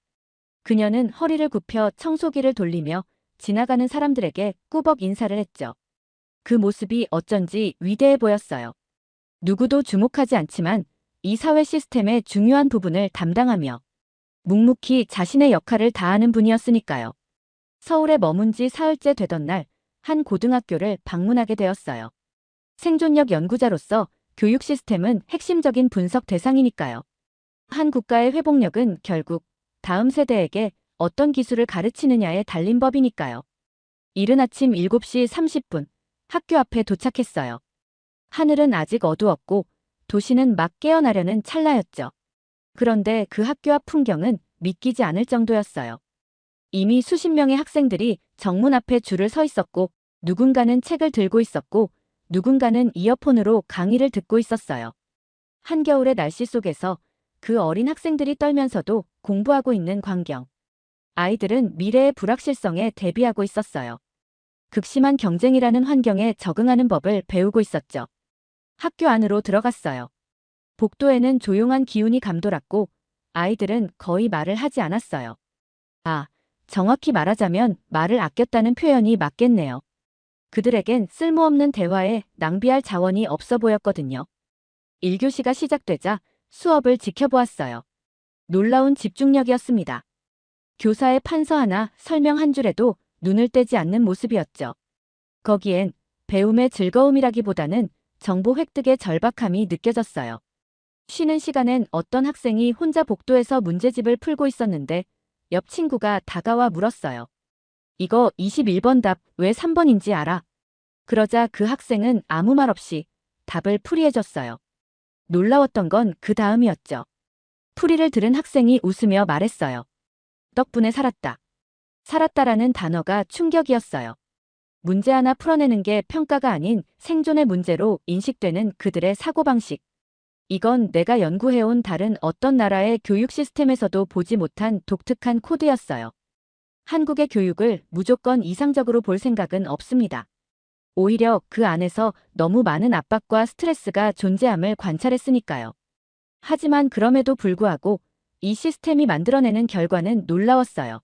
그녀는 허리를 굽혀 청소기를 돌리며 지나가는 사람들에게 꾸벅 인사를 했죠. 그 모습이 어쩐지 위대해 보였어요. 누구도 주목하지 않지만 이 사회 시스템의 중요한 부분을 담당하며 묵묵히 자신의 역할을 다하는 분이었으니까요. 서울에 머문 지 사흘째 되던 날, 한 고등학교를 방문하게 되었어요. 생존력 연구자로서 교육 시스템은 핵심적인 분석 대상이니까요. 한 국가의 회복력은 결국 다음 세대에게 어떤 기술을 가르치느냐에 달린 법이니까요. 이른 아침 7시 30분, 학교 앞에 도착했어요. 하늘은 아직 어두웠고 도시는 막 깨어나려는 찰나였죠. 그런데 그 학교 앞 풍경은 믿기지 않을 정도였어요. 이미 수십 명의 학생들이 정문 앞에 줄을 서 있었고, 누군가는 책을 들고 있었고, 누군가는 이어폰으로 강의를 듣고 있었어요. 한겨울의 날씨 속에서 그 어린 학생들이 떨면서도 공부하고 있는 광경. 아이들은 미래의 불확실성에 대비하고 있었어요. 극심한 경쟁이라는 환경에 적응하는 법을 배우고 있었죠. 학교 안으로 들어갔어요. 복도에는 조용한 기운이 감돌았고 아이들은 거의 말을 하지 않았어요. 정확히 말하자면 말을 아꼈다는 표현이 맞겠네요. 그들에겐 쓸모없는 대화에 낭비할 자원이 없어 보였거든요. 1교시가 시작되자 수업을 지켜보았어요. 놀라운 집중력이었습니다. 교사의 판서 하나, 설명 한 줄에도 눈을 떼지 않는 모습이었죠. 거기엔 배움의 즐거움이라기보다는 정보 획득의 절박함이 느껴졌어요. 쉬는 시간엔 어떤 학생이 혼자 복도에서 문제집을 풀고 있었는데 옆 친구가 다가와 물었어요. 이거 21번 답 왜 3번인지 알아? 그러자 그 학생은 아무 말 없이 답을 풀이해줬어요. 놀라웠던 건 그 다음이었죠. 풀이를 들은 학생이 웃으며 말했어요. 덕분에 살았다. 살았다라는 단어가 충격이었어요. 문제 하나 풀어내는 게 평가가 아닌 생존의 문제로 인식되는 그들의 사고방식. 이건 내가 연구해온 다른 어떤 나라의 교육 시스템에서도 보지 못한 독특한 코드였어요. 한국의 교육을 무조건 이상적으로 볼 생각은 없습니다. 오히려 그 안에서 너무 많은 압박과 스트레스가 존재함을 관찰했으니까요. 하지만 그럼에도 불구하고 이 시스템이 만들어내는 결과는 놀라웠어요.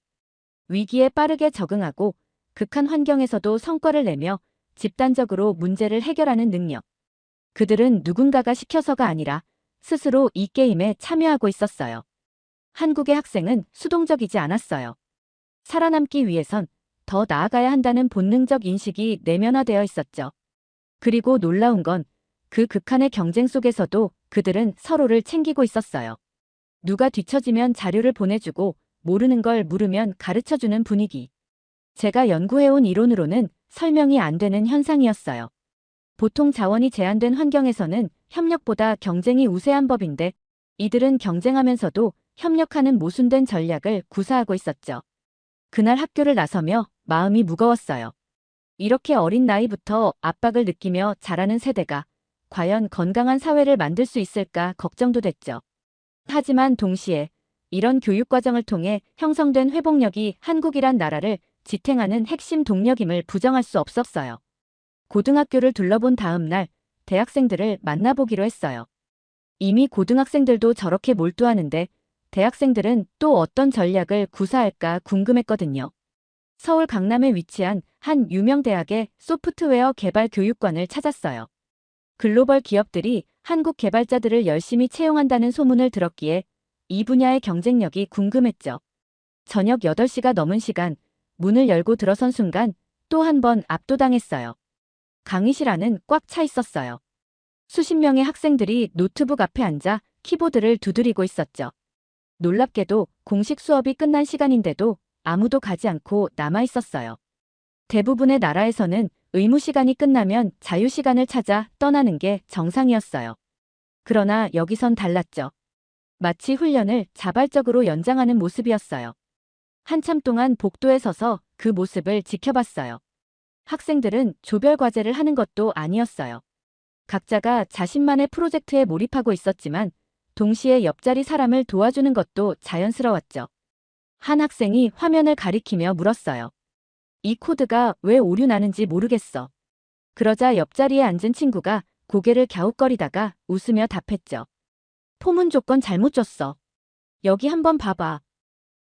위기에 빠르게 적응하고 극한 환경에서도 성과를 내며 집단적으로 문제를 해결하는 능력. 그들은 누군가가 시켜서가 아니라 스스로 이 게임에 참여하고 있었어요. 한국의 학생은 수동적이지 않았어요. 살아남기 위해선 더 나아가야 한다는 본능적 인식이 내면화되어 있었죠. 그리고 놀라운 건 그 극한의 경쟁 속에서도 그들은 서로를 챙기고 있었어요. 누가 뒤처지면 자료를 보내주고 모르는 걸 물으면 가르쳐주는 분위기. 제가 연구해온 이론으로는 설명이 안 되는 현상이었어요. 보통 자원이 제한된 환경에서는 협력보다 경쟁이 우세한 법인데 이들은 경쟁하면서도 협력하는 모순된 전략을 구사하고 있었죠. 그날 학교를 나서며 마음이 무거웠어요. 이렇게 어린 나이부터 압박을 느끼며 자라는 세대가 과연 건강한 사회를 만들 수 있을까 걱정도 됐죠. 하지만 동시에 이런 교육 과정을 통해 형성된 회복력이 한국이란 나라를 지탱하는 핵심 동력임을 부정할 수 없었어요. 고등학교를 둘러본 다음 날 대학생들을 만나보기로 했어요. 이미 고등학생들도 저렇게 몰두하는데 대학생들은 또 어떤 전략을 구사할까 궁금했거든요. 서울 강남에 위치한 한 유명 대학의 소프트웨어 개발 교육관을 찾았어요. 글로벌 기업들이 한국 개발자들을 열심히 채용한다는 소문을 들었기에 이 분야의 경쟁력이 궁금했죠. 저녁 8시가 넘은 시간, 문을 열고 들어선 순간 또 한 번 압도당했어요. 강의실 안은 꽉 차 있었어요. 수십 명의 학생들이 노트북 앞에 앉아 키보드를 두드리고 있었죠. 놀랍게도 공식 수업이 끝난 시간인데도 아무도 가지 않고 남아 있었어요. 대부분의 나라에서는 의무 시간이 끝나면 자유 시간을 찾아 떠나는 게 정상이었어요. 그러나 여기선 달랐죠. 마치 훈련을 자발적으로 연장하는 모습이었어요. 한참 동안 복도에 서서 그 모습을 지켜봤어요. 학생들은 조별 과제를 하는 것도 아니었어요. 각자가 자신만의 프로젝트에 몰입하고 있었지만 동시에 옆자리 사람을 도와주는 것도 자연스러웠죠. 한 학생이 화면을 가리키며 물었어요. 이 코드가 왜 오류 나는지 모르겠어. 그러자 옆자리에 앉은 친구가 고개를 갸웃거리다가 웃으며 답했죠. 포문 조건 잘못 줬어. 여기 한번 봐봐.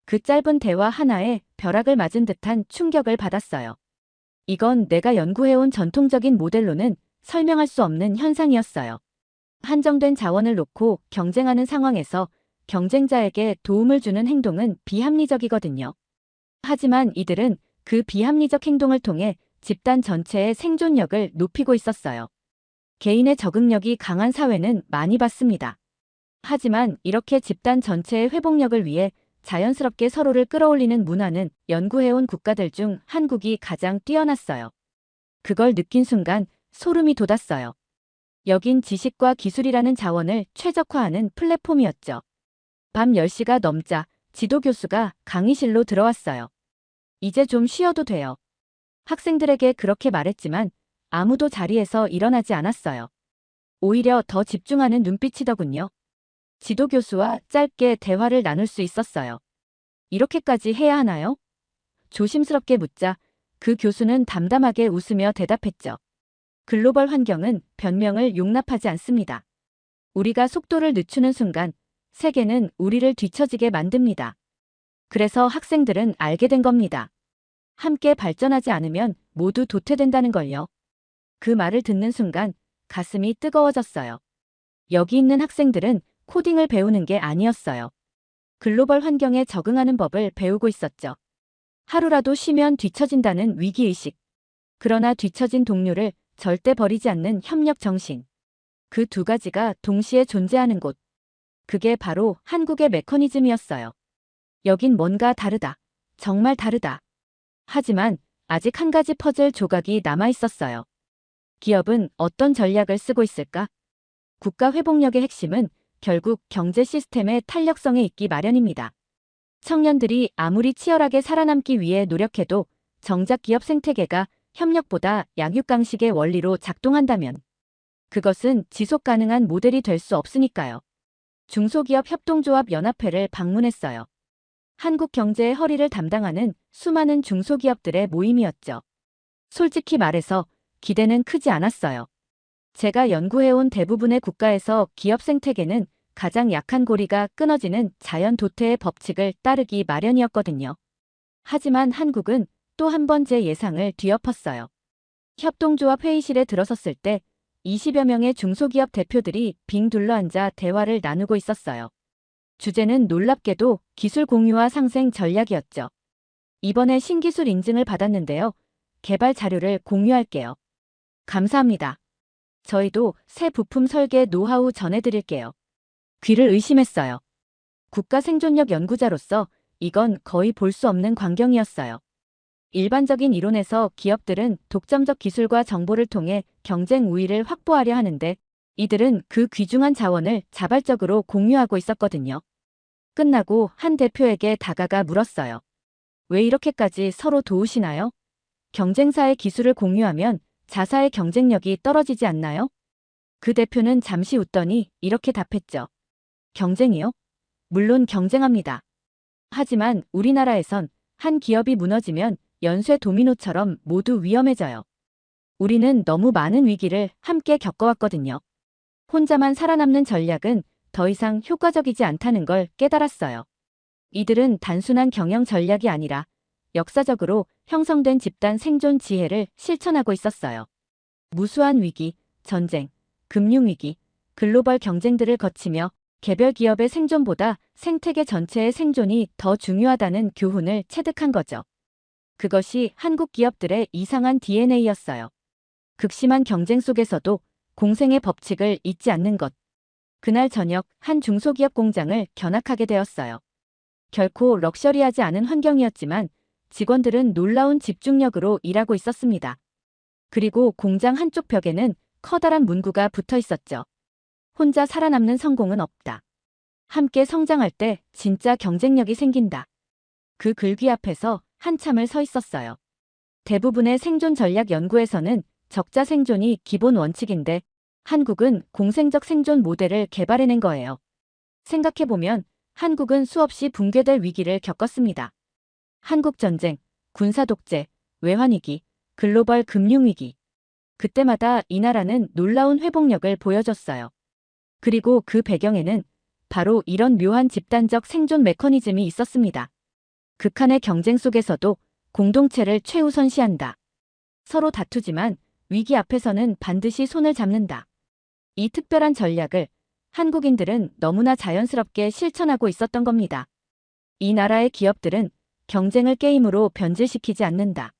그 짧은 대화 하나에 벼락을 맞은 듯한 충격을 받았어요. 이건 내가 연구해온 전통적인 모델로는 설명할 수 없는 현상이었어요. 한정된 자원을 놓고 경쟁하는 상황에서 경쟁자에게 도움을 주는 행동은 비합리적이거든요. 하지만 이들은 그 비합리적 행동을 통해 집단 전체의 생존력을 높이고 있었어요. 개인의 적응력이 강한 사회는 많이 봤습니다. 하지만 이렇게 집단 전체의 회복력을 위해 자연스럽게 서로를 끌어올리는 문화는 연구해온 국가들 중 한국이 가장 뛰어났어요. 그걸 느낀 순간 소름이 돋았어요. 여긴 지식과 기술이라는 자원을 최적화하는 플랫폼이었죠. 밤 10시가 넘자 지도 교수가 강의실로 들어왔어요. 이제 좀 쉬어도 돼요. 학생들에게 그렇게 말했지만 아무도 자리에서 일어나지 않았어요. 오히려 더 집중하는 눈빛이더군요. 지도 교수와 짧게 대화를 나눌 수 있었어요. 이렇게까지 해야 하나요? 조심스럽게 묻자 그 교수는 담담하게 웃으며 대답했죠. 글로벌 환경은 변명을 용납하지 않습니다. 우리가 속도를 늦추는 순간 세계는 우리를 뒤처지게 만듭니다. 그래서 학생들은 알게 된 겁니다. 함께 발전하지 않으면 모두 도태된다는 걸요. 그 말을 듣는 순간 가슴이 뜨거워졌어요. 여기 있는 학생들은 코딩을 배우는 게 아니었어요. 글로벌 환경에 적응하는 법을 배우고 있었죠. 하루라도 쉬면 뒤처진다는 위기의식. 그러나 뒤처진 동료를 절대 버리지 않는 협력 정신. 그 두 가지가 동시에 존재하는 곳. 그게 바로 한국의 메커니즘이었어요. 여긴 뭔가 다르다. 정말 다르다. 하지만 아직 한 가지 퍼즐 조각이 남아 있었어요. 기업은 어떤 전략을 쓰고 있을까? 국가 회복력의 핵심은 결국 경제 시스템의 탄력성에 있기 마련입니다. 청년들이 아무리 치열하게 살아남기 위해 노력해도 정작 기업 생태계가 협력보다 양육강식의 원리로 작동한다면 그것은 지속 가능한 모델이 될 수 없으니까요. 중소기업 협동조합 연합회를 방문했어요. 한국 경제의 허리를 담당하는 수많은 중소기업들의 모임이었죠. 솔직히 말해서 기대는 크지 않았어요. 제가 연구해온 대부분의 국가에서 기업 생태계는 가장 약한 고리가 끊어지는 자연 도태의 법칙을 따르기 마련이었거든요. 하지만 한국은 또 한 번 제 예상을 뒤엎었어요. 협동조합 회의실에 들어섰을 때 20여 명의 중소기업 대표들이 빙 둘러앉아 대화를 나누고 있었어요. 주제는 놀랍게도 기술 공유와 상생 전략이었죠. 이번에 신기술 인증을 받았는데요. 개발 자료를 공유할게요. 감사합니다. 저희도 새 부품 설계 노하우 전해드릴게요. 귀를 의심했어요. 국가 생존력 연구자로서 이건 거의 볼 수 없는 광경이었어요. 일반적인 이론에서 기업들은 독점적 기술과 정보를 통해 경쟁 우위를 확보하려 하는데 이들은 그 귀중한 자원을 자발적으로 공유하고 있었거든요. 끝나고 한 대표에게 다가가 물었어요. 왜 이렇게까지 서로 도우시나요? 경쟁사의 기술을 공유하면 자사의 경쟁력이 떨어지지 않나요? 그 대표는 잠시 웃더니 이렇게 답했죠. 경쟁이요? 물론 경쟁합니다. 하지만 우리나라에선 한 기업이 무너지면 연쇄 도미노처럼 모두 위험해져요. 우리는 너무 많은 위기를 함께 겪어왔거든요. 혼자만 살아남는 전략은 더 이상 효과적이지 않다는 걸 깨달았어요. 이들은 단순한 경영 전략이 아니라 역사적으로 형성된 집단 생존 지혜를 실천하고 있었어요. 무수한 위기, 전쟁, 금융위기, 글로벌 경쟁들을 거치며 개별 기업의 생존보다 생태계 전체의 생존이 더 중요하다는 교훈을 체득한 거죠. 그것이 한국 기업들의 이상한 DNA였어요. 극심한 경쟁 속에서도 공생의 법칙을 잊지 않는 것. 그날 저녁 한 중소기업 공장을 견학하게 되었어요. 결코 럭셔리하지 않은 환경이었지만 직원들은 놀라운 집중력으로 일하고 있었습니다. 그리고 공장 한쪽 벽에는 커다란 문구가 붙어 있었죠. 혼자 살아남는 성공은 없다. 함께 성장할 때 진짜 경쟁력이 생긴다. 그 글귀 앞에서 한참을 서 있었어요. 대부분의 생존 전략 연구에서는 적자 생존이 기본 원칙인데 한국은 공생적 생존 모델을 개발해낸 거예요. 생각해보면 한국은 수없이 붕괴될 위기를 겪었습니다. 한국전쟁, 군사독재, 외환위기, 글로벌 금융위기. 그때마다 이 나라는 놀라운 회복력을 보여줬어요. 그리고 그 배경에는 바로 이런 묘한 집단적 생존 메커니즘이 있었습니다. 극한의 경쟁 속에서도 공동체를 최우선시한다. 서로 다투지만 위기 앞에서는 반드시 손을 잡는다. 이 특별한 전략을 한국인들은 너무나 자연스럽게 실천하고 있었던 겁니다. 이 나라의 기업들은 경쟁을 게임으로 변질시키지 않는다.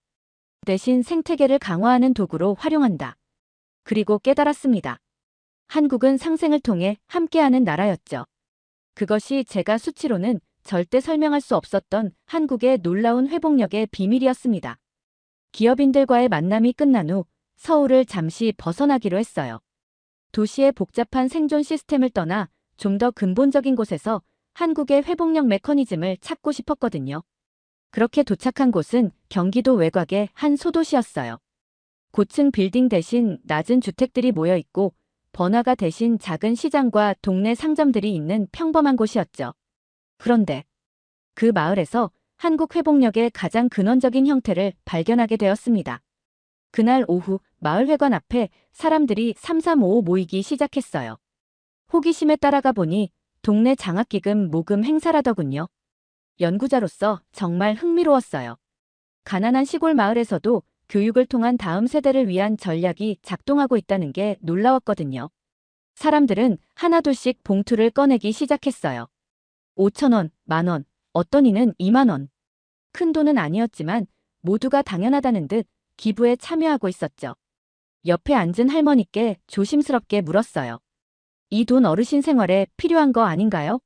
대신 생태계를 강화하는 도구로 활용한다. 그리고 깨달았습니다. 한국은 상생을 통해 함께하는 나라였죠. 그것이 제가 수치로는 절대 설명할 수 없었던 한국의 놀라운 회복력의 비밀이었습니다. 기업인들과의 만남이 끝난 후 서울을 잠시 벗어나기로 했어요. 도시의 복잡한 생존 시스템을 떠나 좀 더 근본적인 곳에서 한국의 회복력 메커니즘을 찾고 싶었거든요. 그렇게 도착한 곳은 경기도 외곽의 한 소도시였어요. 고층 빌딩 대신 낮은 주택들이 모여 있고 번화가 대신 작은 시장과 동네 상점들이 있는 평범한 곳이었죠. 그런데 그 마을에서 한국 회복력의 가장 근원적인 형태를 발견하게 되었습니다. 그날 오후 마을회관 앞에 사람들이 삼삼오오 모이기 시작했어요. 호기심에 따라가 보니 동네 장학기금 모금 행사라더군요. 연구자로서 정말 흥미로웠어요. 가난한 시골 마을에서도 교육을 통한 다음 세대를 위한 전략이 작동하고 있다는 게 놀라웠거든요. 사람들은 하나둘씩 봉투를 꺼내기 시작했어요. 5,000원, 만원, 어떤 이는 2만 원. 큰 돈은 아니었지만 모두가 당연하다는 듯 기부에 참여하고 있었죠. 옆에 앉은 할머니께 조심스럽게 물었어요. 이 돈 어르신 생활에 필요한 거 아닌가요?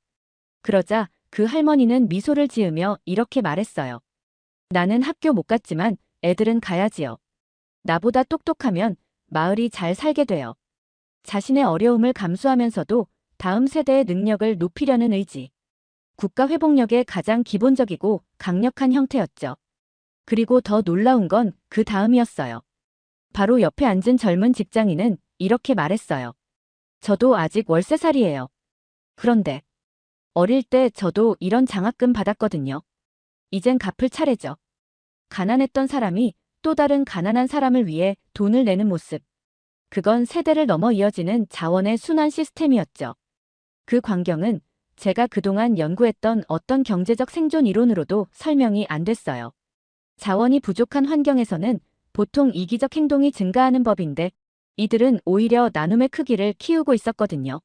그러자 그 할머니는 미소를 지으며 이렇게 말했어요. 나는 학교 못 갔지만 애들은 가야지요. 나보다 똑똑하면 마을이 잘 살게 돼요. 자신의 어려움을 감수하면서도 다음 세대의 능력을 높이려는 의지. 국가 회복력의 가장 기본적이고 강력한 형태였죠. 그리고 더 놀라운 건 그 다음이었어요. 바로 옆에 앉은 젊은 직장인은 이렇게 말했어요. 저도 아직 월세살이에요. 그런데 어릴 때 저도 이런 장학금 받았거든요. 이젠 갚을 차례죠. 가난했던 사람이 또 다른 가난한 사람을 위해 돈을 내는 모습. 그건 세대를 넘어 이어지는 자원의 순환 시스템이었죠. 그 광경은 제가 그동안 연구했던 어떤 경제적 생존 이론으로도 설명이 안 됐어요. 자원이 부족한 환경에서는 보통 이기적 행동이 증가하는 법인데 이들은 오히려 나눔의 크기를 키우고 있었거든요.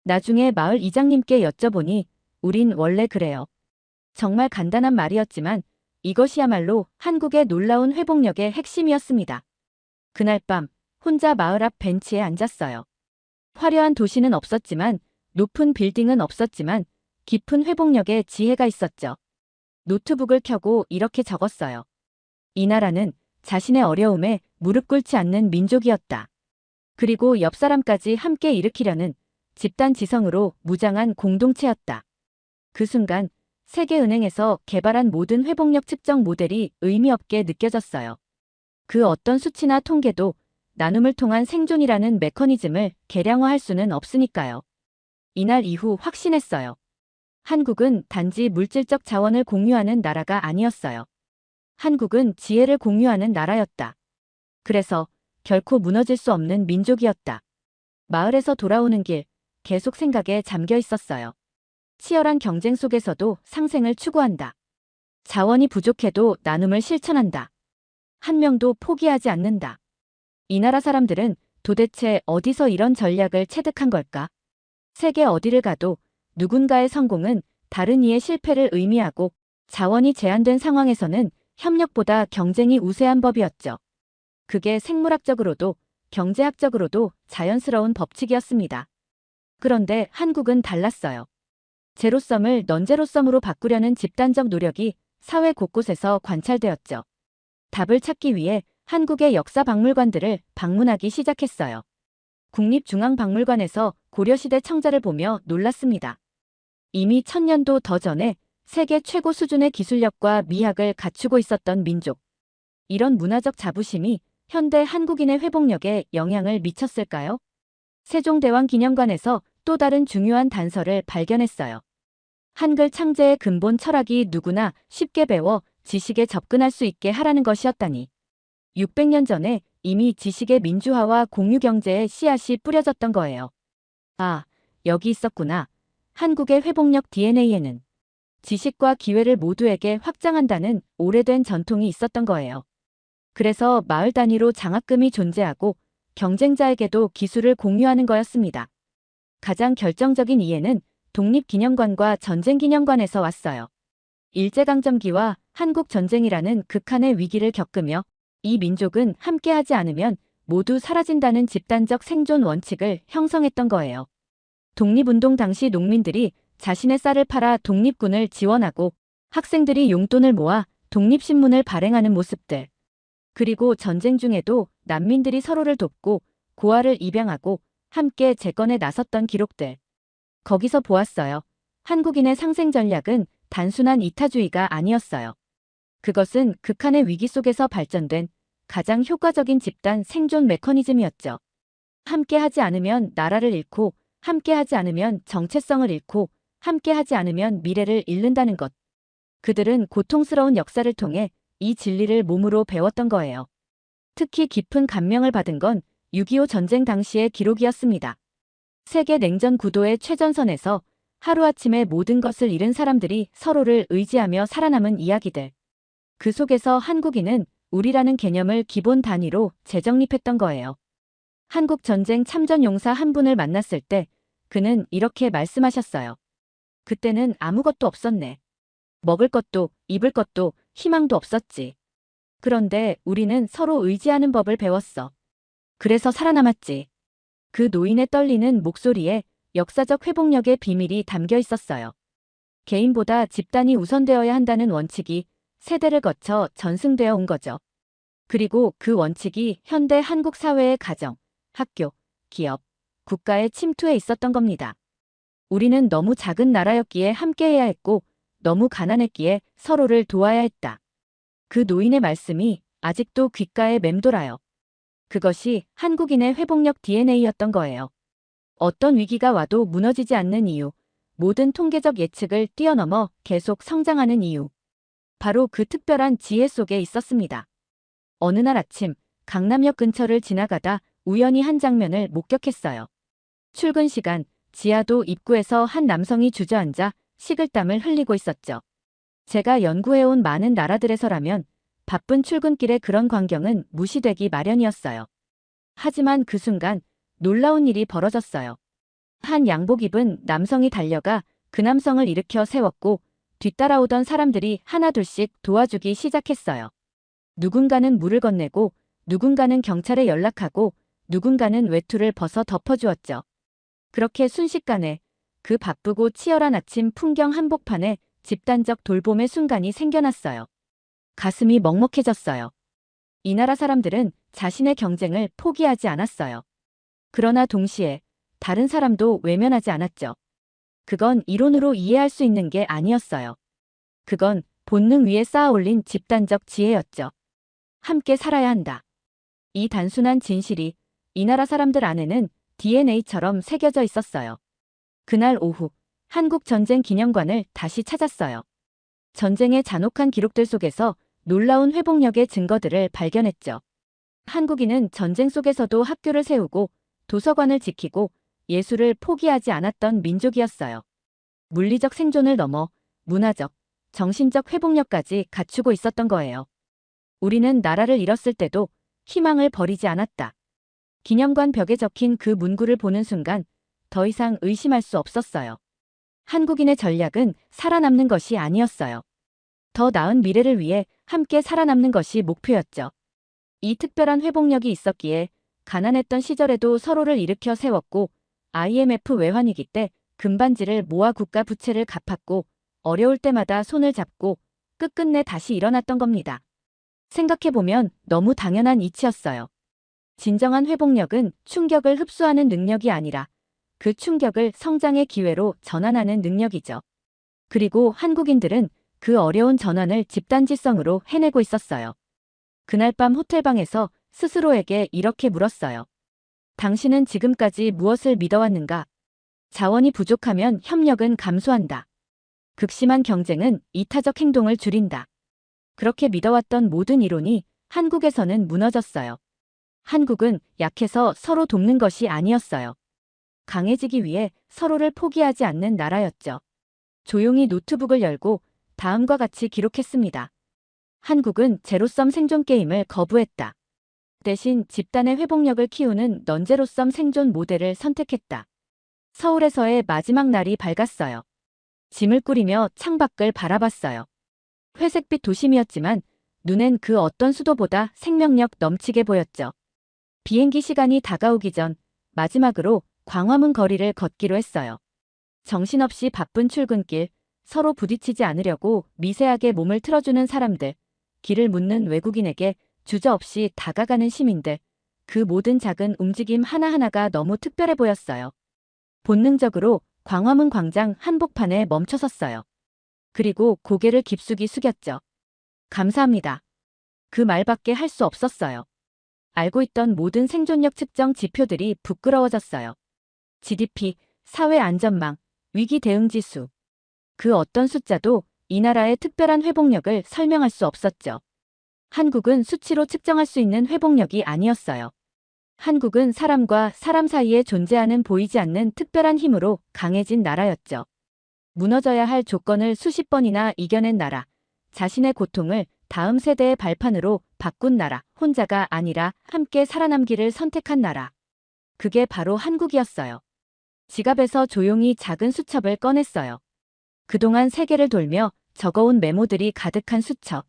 나중에 마을 이장님께 여쭤보니 우린 원래 그래요. 정말 간단한 말이었지만 이것이야말로 한국의 놀라운 회복력의 핵심이었습니다. 그날 밤 혼자 마을 앞 벤치에 앉았어요. 화려한 도시는 없었지만 높은 빌딩은 없었지만 깊은 회복력의 지혜가 있었죠. 노트북을 켜고 이렇게 적었어요. 이 나라는 자신의 어려움에 무릎 꿇지 않는 민족이었다. 그리고 옆 사람까지 함께 일으키려는 집단 지성으로 무장한 공동체였다. 그 순간 세계은행에서 개발한 모든 회복력 측정 모델이 의미 없게 느껴졌어요. 그 어떤 수치나 통계도 나눔을 통한 생존이라는 메커니즘을 계량화할 수는 없으니까요. 이날 이후 확신했어요. 한국은 단지 물질적 자원을 공유하는 나라가 아니었어요. 한국은 지혜를 공유하는 나라였다. 그래서 결코 무너질 수 없는 민족이었다. 마을에서 돌아오는 길, 계속 생각에 잠겨 있었어요. 치열한 경쟁 속에서도 상생을 추구한다. 자원이 부족해도 나눔을 실천한다. 한 명도 포기하지 않는다. 이 나라 사람들은 도대체 어디서 이런 전략을 체득한 걸까? 세계 어디를 가도 누군가의 성공은 다른 이의 실패를 의미하고 자원이 제한된 상황에서는 협력보다 경쟁이 우세한 법이었죠. 그게 생물학적으로도 경제학적으로도 자연스러운 법칙이었습니다. 그런데 한국은 달랐어요. 제로섬을 넌제로섬으로 바꾸려는 집단적 노력이 사회 곳곳에서 관찰되었죠. 답을 찾기 위해 한국의 역사 박물관들을 방문하기 시작했어요. 국립중앙박물관에서 고려시대 청자를 보며 놀랐습니다. 이미 1000년도 더 전에 세계 최고 수준의 기술력과 미학을 갖추고 있었던 민족. 이런 문화적 자부심이 현대 한국인의 회복력에 영향을 미쳤을까요? 세종대왕 기념관에서 또 다른 중요한 단서를 발견했어요. 한글 창제의 근본 철학이 누구나 쉽게 배워 지식에 접근할 수 있게 하라는 것이었다니. 600년 전에 이미 지식의 민주화와 공유경제의 씨앗이 뿌려졌던 거예요. 아, 여기 있었구나. 한국의 회복력 DNA에는 지식과 기회를 모두에게 확장한다는 오래된 전통이 있었던 거예요. 그래서 마을 단위로 장학금이 존재하고 경쟁자에게도 기술을 공유하는 거였습니다. 가장 결정적인 이해는 독립기념관과 전쟁기념관에서 왔어요. 일제강점기와 한국전쟁이라는 극한의 위기를 겪으며 이 민족은 함께하지 않으면 모두 사라진다는 집단적 생존 원칙을 형성했던 거예요. 독립운동 당시 농민들이 자신의 쌀을 팔아 독립군을 지원하고 학생들이 용돈을 모아 독립신문을 발행하는 모습들. 그리고 전쟁 중에도 난민들이 서로를 돕고 고아를 입양하고 함께 재건에 나섰던 기록들. 거기서 보았어요. 한국인의 상생 전략은 단순한 이타주의가 아니었어요. 그것은 극한의 위기 속에서 발전된 가장 효과적인 집단 생존 메커니즘이었죠. 함께하지 않으면 나라를 잃고 함께하지 않으면 정체성을 잃고 함께하지 않으면 미래를 잃는다는 것. 그들은 고통스러운 역사를 통해 이 진리를 몸으로 배웠던 거예요. 특히 깊은 감명을 받은 건 6.25 전쟁 당시의 기록이었습니다. 세계 냉전 구도의 최전선에서 하루아침에 모든 것을 잃은 사람들이 서로를 의지하며 살아남은 이야기들. 그 속에서 한국인은 우리라는 개념을 기본 단위로 재정립했던 거예요. 한국 전쟁 참전 용사 한 분을 만났을 때 그는 이렇게 말씀하셨어요. 그때는 아무것도 없었네. 먹을 것도 입을 것도 희망도 없었지. 그런데 우리는 서로 의지하는 법을 배웠어. 그래서 살아남았지. 그 노인의 떨리는 목소리에 역사적 회복력의 비밀이 담겨 있었어요. 개인보다 집단이 우선되어야 한다는 원칙이 세대를 거쳐 전승되어 온 거죠. 그리고 그 원칙이 현대 한국 사회의 가정, 학교, 기업, 국가에 침투해 있었던 겁니다. 우리는 너무 작은 나라였기에 함께해야 했고 너무 가난했기에 서로를 도와야 했다. 그 노인의 말씀이 아직도 귓가에 맴돌아요. 그것이 한국인의 회복력 DNA였던 거예요. 어떤 위기가 와도 무너지지 않는 이유, 모든 통계적 예측을 뛰어넘어 계속 성장하는 이유. 바로 그 특별한 지혜 속에 있었습니다. 어느 날 아침, 강남역 근처를 지나가다 우연히 한 장면을 목격했어요. 출근 시간, 지하도 입구에서 한 남성이 주저앉아 식을땀을 흘리고 있었죠. 제가 연구해온 많은 나라들에서라면 바쁜 출근길의 그런 광경은 무시되기 마련이었어요. 하지만 그 순간 놀라운 일이 벌어졌어요. 한 양복 입은 남성이 달려가 그 남성을 일으켜 세웠고 뒤따라오던 사람들이 하나둘씩 도와주기 시작했어요. 누군가는 물을 건네고 누군가는 경찰에 연락하고 누군가는 외투를 벗어 덮어주었죠. 그렇게 순식간에 그 바쁘고 치열한 아침 풍경 한복판에 집단적 돌봄의 순간이 생겨났어요. 가슴이 먹먹해졌어요. 이 나라 사람들은 자신의 경쟁을 포기하지 않았어요. 그러나 동시에 다른 사람도 외면하지 않았죠. 그건 이론으로 이해할 수 있는 게 아니었어요. 그건 본능 위에 쌓아 올린 집단적 지혜였죠. 함께 살아야 한다. 이 단순한 진실이 이 나라 사람들 안에는 DNA처럼 새겨져 있었어요. 그날 오후 한국 전쟁 기념관을 다시 찾았어요. 전쟁의 잔혹한 기록들 속에서 놀라운 회복력의 증거들을 발견했죠. 한국인은 전쟁 속에서도 학교를 세우고 도서관을 지키고 예술을 포기하지 않았던 민족이었어요. 물리적 생존을 넘어 문화적, 정신적 회복력까지 갖추고 있었던 거예요. 우리는 나라를 잃었을 때도 희망을 버리지 않았다. 기념관 벽에 적힌 그 문구를 보는 순간 더 이상 의심할 수 없었어요. 한국인의 전략은 살아남는 것이 아니었어요. 더 나은 미래를 위해 함께 살아남는 것이 목표였죠. 이 특별한 회복력이 있었기에 가난했던 시절에도 서로를 일으켜 세웠고 IMF 외환위기 때 금반지를 모아 국가 부채를 갚았고 어려울 때마다 손을 잡고 끝끝내 다시 일어났던 겁니다. 생각해보면 너무 당연한 이치였어요. 진정한 회복력은 충격을 흡수하는 능력이 아니라 그 충격을 성장의 기회로 전환하는 능력이죠. 그리고 한국인들은 그 어려운 전환을 집단지성으로 해내고 있었어요. 그날 밤 호텔방에서 스스로에게 이렇게 물었어요. 당신은 지금까지 무엇을 믿어왔는가? 자원이 부족하면 협력은 감소한다. 극심한 경쟁은 이타적 행동을 줄인다. 그렇게 믿어왔던 모든 이론이 한국에서는 무너졌어요. 한국은 약해서 서로 돕는 것이 아니었어요. 강해지기 위해 서로를 포기하지 않는 나라였죠. 조용히 노트북을 열고 다음과 같이 기록했습니다. 한국은 제로섬 생존 게임을 거부했다. 대신 집단의 회복력을 키우는 넌제로섬 생존 모델을 선택했다. 서울에서의 마지막 날이 밝았어요. 짐을 꾸리며 창밖을 바라봤어요. 회색빛 도심이었지만 눈엔 그 어떤 수도보다 생명력 넘치게 보였죠. 비행기 시간이 다가오기 전 마지막으로 광화문 거리를 걷기로 했어요. 정신없이 바쁜 출근길, 서로 부딪히지 않으려고 미세하게 몸을 틀어주는 사람들, 길을 묻는 외국인에게 주저없이 다가가는 시민들, 그 모든 작은 움직임 하나하나가 너무 특별해 보였어요. 본능적으로 광화문 광장 한복판에 멈춰섰어요. 그리고 고개를 깊숙이 숙였죠. 감사합니다. 그 말밖에 할 수 없었어요. 알고 있던 모든 생존력 측정 지표들이 부끄러워졌어요. GDP, 사회 안전망, 위기 대응 지수. 그 어떤 숫자도 이 나라의 특별한 회복력을 설명할 수 없었죠. 한국은 수치로 측정할 수 있는 회복력이 아니었어요. 한국은 사람과 사람 사이에 존재하는 보이지 않는 특별한 힘으로 강해진 나라였죠. 무너져야 할 조건을 수십 번이나 이겨낸 나라, 자신의 고통을 다음 세대의 발판으로 바꾼 나라, 혼자가 아니라 함께 살아남기를 선택한 나라. 그게 바로 한국이었어요. 지갑에서 조용히 작은 수첩을 꺼냈어요. 그동안 세계를 돌며 적어온 메모들이 가득한 수첩.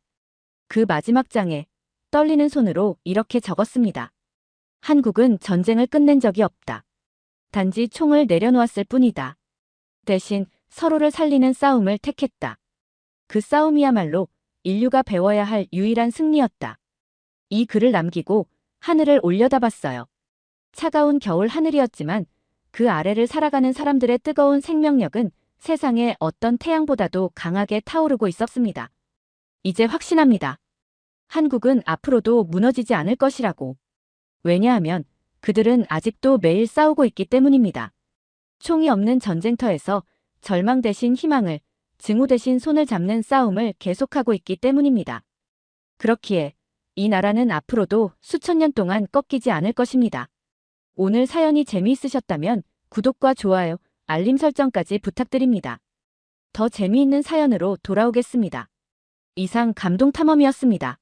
그 마지막 장에 떨리는 손으로 이렇게 적었습니다. 한국은 전쟁을 끝낸 적이 없다. 단지 총을 내려놓았을 뿐이다. 대신 서로를 살리는 싸움을 택했다. 그 싸움이야말로 인류가 배워야 할 유일한 승리였다. 이 글을 남기고 하늘을 올려다봤어요. 차가운 겨울 하늘이었지만 그 아래를 살아가는 사람들의 뜨거운 생명력은 세상의 어떤 태양보다도 강하게 타오르고 있었습니다. 이제 확신합니다. 한국은 앞으로도 무너지지 않을 것이라고. 왜냐하면 그들은 아직도 매일 싸우고 있기 때문입니다. 총이 없는 전쟁터에서 절망 대신 희망을, 증오 대신 손을 잡는 싸움을 계속하고 있기 때문입니다. 그렇기에 이 나라는 앞으로도 수천 년 동안 꺾이지 않을 것입니다. 오늘 사연이 재미있으셨다면 구독과 좋아요, 알림 설정까지 부탁드립니다. 더 재미있는 사연으로 돌아오겠습니다. 이상 감동탐험이었습니다.